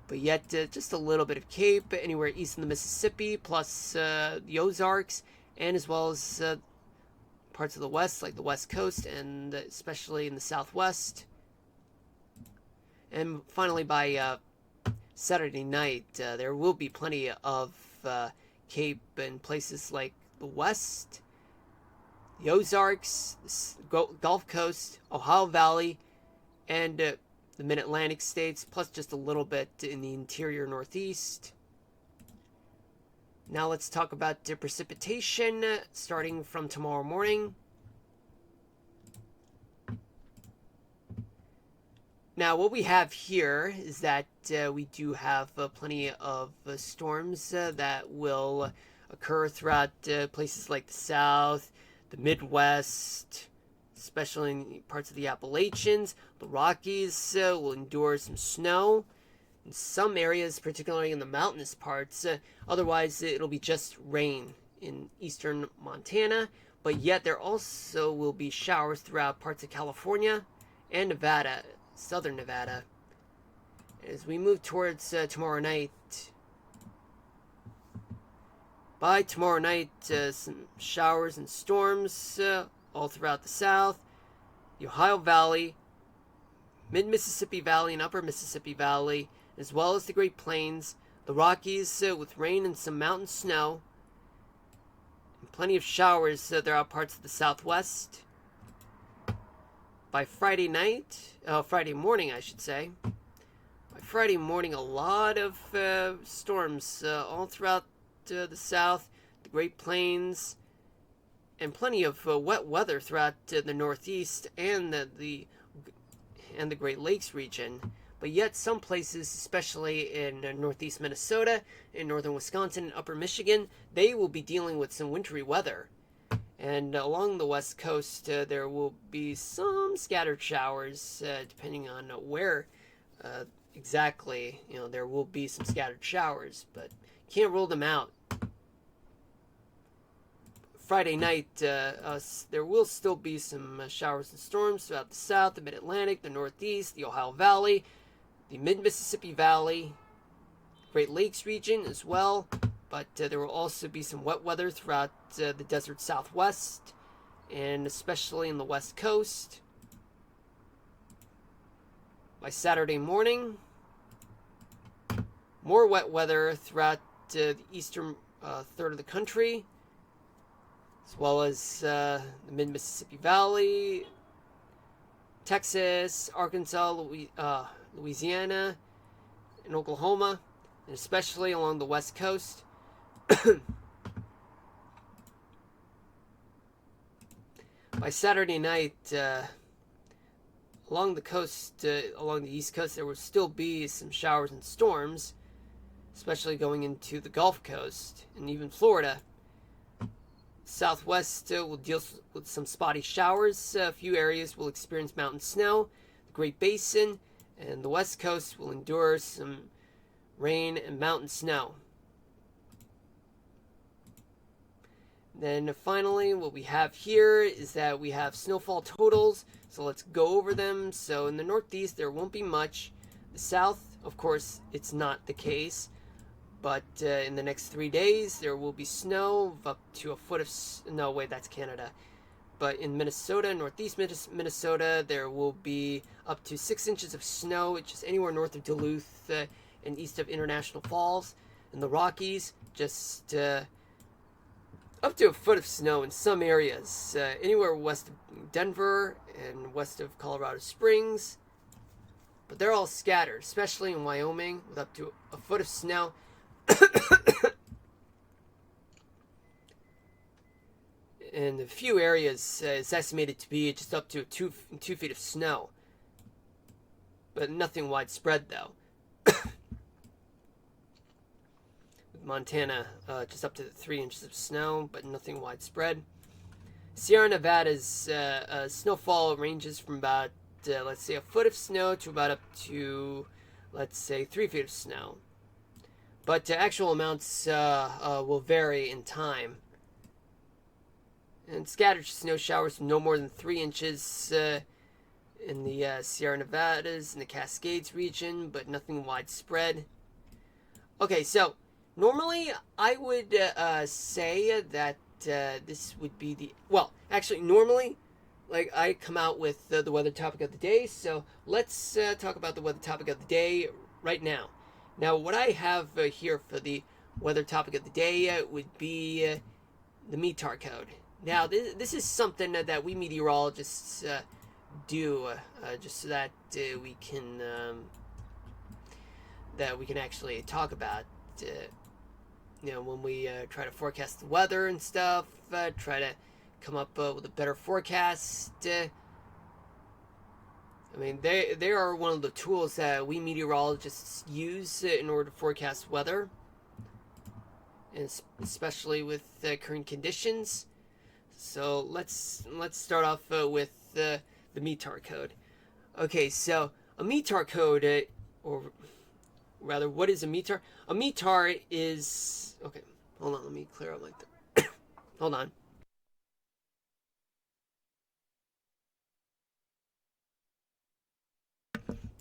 But yet, just a little bit of cape anywhere east of the Mississippi, plus the Ozarks, and as well as parts of the West, like the West Coast, and especially in the Southwest. And finally, by Saturday night, there will be plenty of cape in places like the West, the Ozarks, Gulf Coast, Ohio Valley, and the Mid-Atlantic states, plus just a little bit in the interior Northeast. Now let's talk about precipitation starting from tomorrow morning. Now, what we have here is that we do have plenty of storms that will occur throughout places like the South, the Midwest, especially in parts of the Appalachians. The Rockies will endure some snow in some areas, particularly in the mountainous parts. Otherwise, it'll be just rain in eastern Montana. But yet, there also will be showers throughout parts of California and Nevada, southern Nevada. As we move towards tomorrow night, by tomorrow night, some showers and storms all throughout the South, the Ohio Valley, mid-Mississippi Valley and upper Mississippi Valley, as well as the Great Plains, the Rockies with rain and some mountain snow, and plenty of showers throughout parts of the Southwest. By Friday morning, I should say. By Friday morning, a lot of storms all throughout the South, the Great Plains, and plenty of wet weather throughout the Northeast and the Great Lakes region. But yet, some places, especially in Northeast Minnesota, in northern Wisconsin, and upper Michigan, they will be dealing with some wintry weather. And along the West Coast, there will be some scattered showers, depending on where exactly. There will be some scattered showers, but can't rule them out. Friday night, there will still be some showers and storms throughout the South, the Mid-Atlantic, the Northeast, the Ohio Valley, the Mid-Mississippi Valley, Great Lakes region as well. But there will also be some wet weather throughout the desert Southwest, and especially in the West Coast. By Saturday morning, more wet weather throughout the eastern third of the country, as well as the mid-Mississippi Valley, Texas, Arkansas, Louisiana, and Oklahoma, and especially along the West Coast. By Saturday night, along the coast, along the East Coast, there will still be some showers and storms, especially going into the Gulf Coast and even Florida. Southwest will deal with some spotty showers. A few areas will experience mountain snow. The Great Basin and the West Coast will endure some rain and mountain snow. Then finally, what we have here is that we have snowfall totals. So let's go over them. So in the Northeast, there won't be much. The South, of course, it's not the case. But in the next 3 days, there will be snow of up to a foot of... No, wait, that's Canada. But in Minnesota, Northeast Minnesota, there will be up to 6 inches of snow, which is anywhere north of Duluth and east of International Falls. In the Rockies, just up to a foot of snow in some areas. Anywhere west of Denver and west of Colorado Springs. But they're all scattered, especially in Wyoming, with up to a foot of snow. In a few areas, it's estimated to be just up to 2 feet of snow. But nothing widespread, though. With Montana, just up to 3 inches of snow, but nothing widespread. Sierra Nevada's snowfall ranges from about, let's say, a foot of snow to about up to, let's say, 3 feet of snow. But actual amounts will vary in time. And scattered snow showers no more than 3 inches in the Sierra Nevadas and the Cascades region, but nothing widespread. Okay, so normally I would say that this would be the... Well, actually, normally, like, I come out with the weather topic of the day, so let's talk about the weather topic of the day right now. Now, what I have here for the weather topic of the day would be the METAR code. Now, this is something that we meteorologists do just so that we can actually talk about. When we try to forecast the weather and stuff, try to come up with a better forecast. I mean, they are one of the tools that we meteorologists use in order to forecast weather, and especially with current conditions. So let's start off with the METAR code. Okay, so a METAR code, or rather, what is a METAR? A METAR is... Okay, hold on, let me clear out like that. Hold on.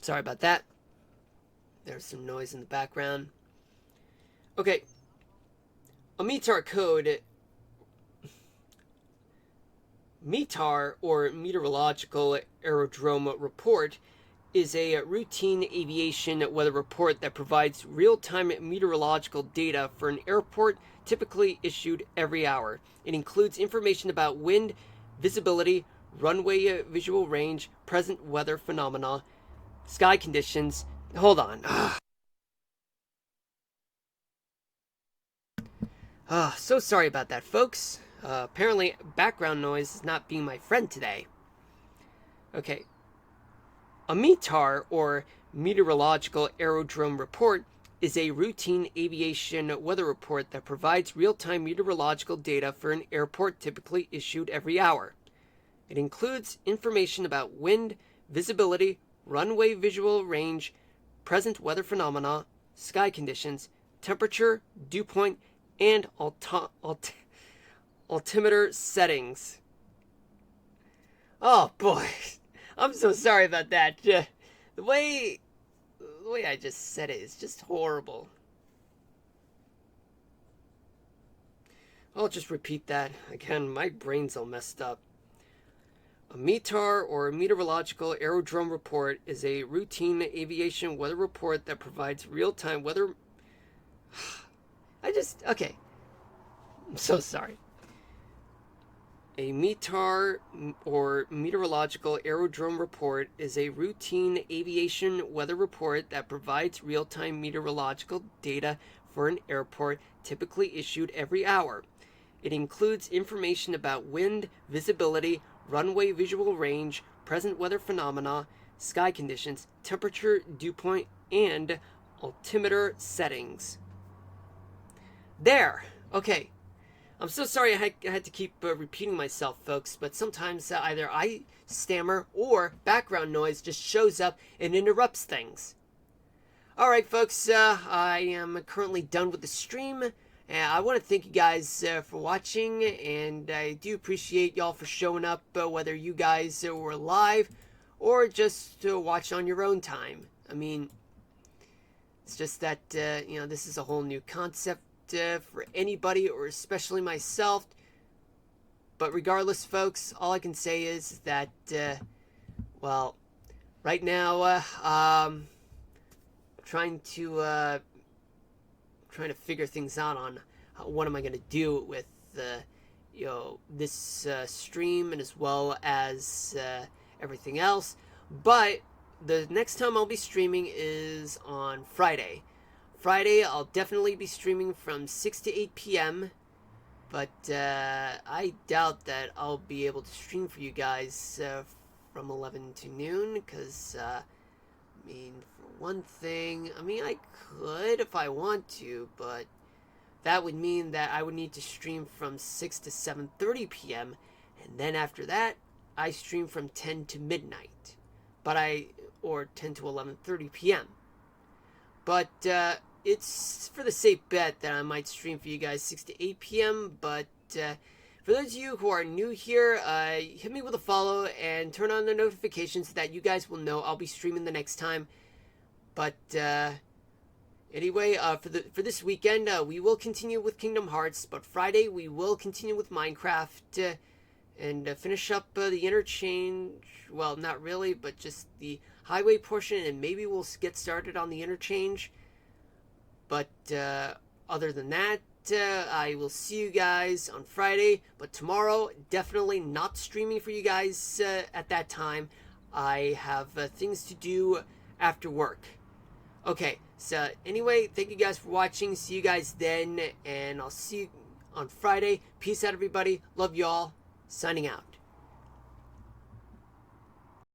Sorry about that. There's some noise in the background. Okay. A METAR code... METAR, or Meteorological Aerodrome Report, is a routine aviation weather report that provides real-time meteorological data for an airport, typically issued every hour. It includes information about wind, visibility, runway visual range, present weather phenomena, sky conditions. Hold on. So sorry about that, folks. Apparently, background noise is not being my friend today. Okay. A METAR, or Meteorological Aerodrome Report, is a routine aviation weather report that provides real-time meteorological data for an airport, typically issued every hour. It includes information about wind, visibility, runway visual range, present weather phenomena, sky conditions, temperature, dew point, and altimeter settings. Oh boy, I'm so sorry about that. The way I just said it is just horrible. I'll just repeat that again. My brain's all messed up. A METAR, or Meteorological Aerodrome Report, is a routine aviation weather report that provides real-time weather. Okay. I'm so sorry. A METAR, or Meteorological Aerodrome Report, is a routine aviation weather report that provides real-time meteorological data for an airport, typically issued every hour. It includes information about wind, visibility, runway visual range, present weather phenomena, sky conditions, temperature, dew point, and altimeter settings. There! Okay. I'm so sorry I had to keep repeating myself, folks, but sometimes either I stammer or background noise just shows up and interrupts things. Alright, folks, I am currently done with the stream. I want to thank you guys for watching, and I do appreciate y'all for showing up, whether you guys were live or just to watch on your own time. I mean, it's just that, this is a whole new concept for anybody, or especially myself. But regardless, folks, all I can say is that, right now, trying to figure things out on what am I going to do with this stream, and as well as everything else. But the next time I'll be streaming is on Friday. I'll definitely be streaming from 6 to 8 p.m. But I doubt that I'll be able to stream for you guys from 11 to noon, because for one thing, I could if I want to, but that would mean that I would need to stream from 6 to 7:30 p.m. and then after that, I stream from 10 to midnight, or 10 to 11:30 p.m. But it's for the safe bet that I might stream for you guys 6 to 8 p.m. But for those of you who are new here, hit me with a follow and turn on the notifications so that you guys will know I'll be streaming the next time. But anyway, for this weekend, we will continue with Kingdom Hearts, but Friday we will continue with Minecraft and finish up the interchange. Well, not really, but just the highway portion, and maybe we'll get started on the interchange. But other than that, I will see you guys on Friday. But tomorrow, definitely not streaming for you guys at that time. I have things to do after work. Okay, so anyway, thank you guys for watching. See you guys then, and I'll see you on Friday. Peace out, everybody. Love y'all. Signing out.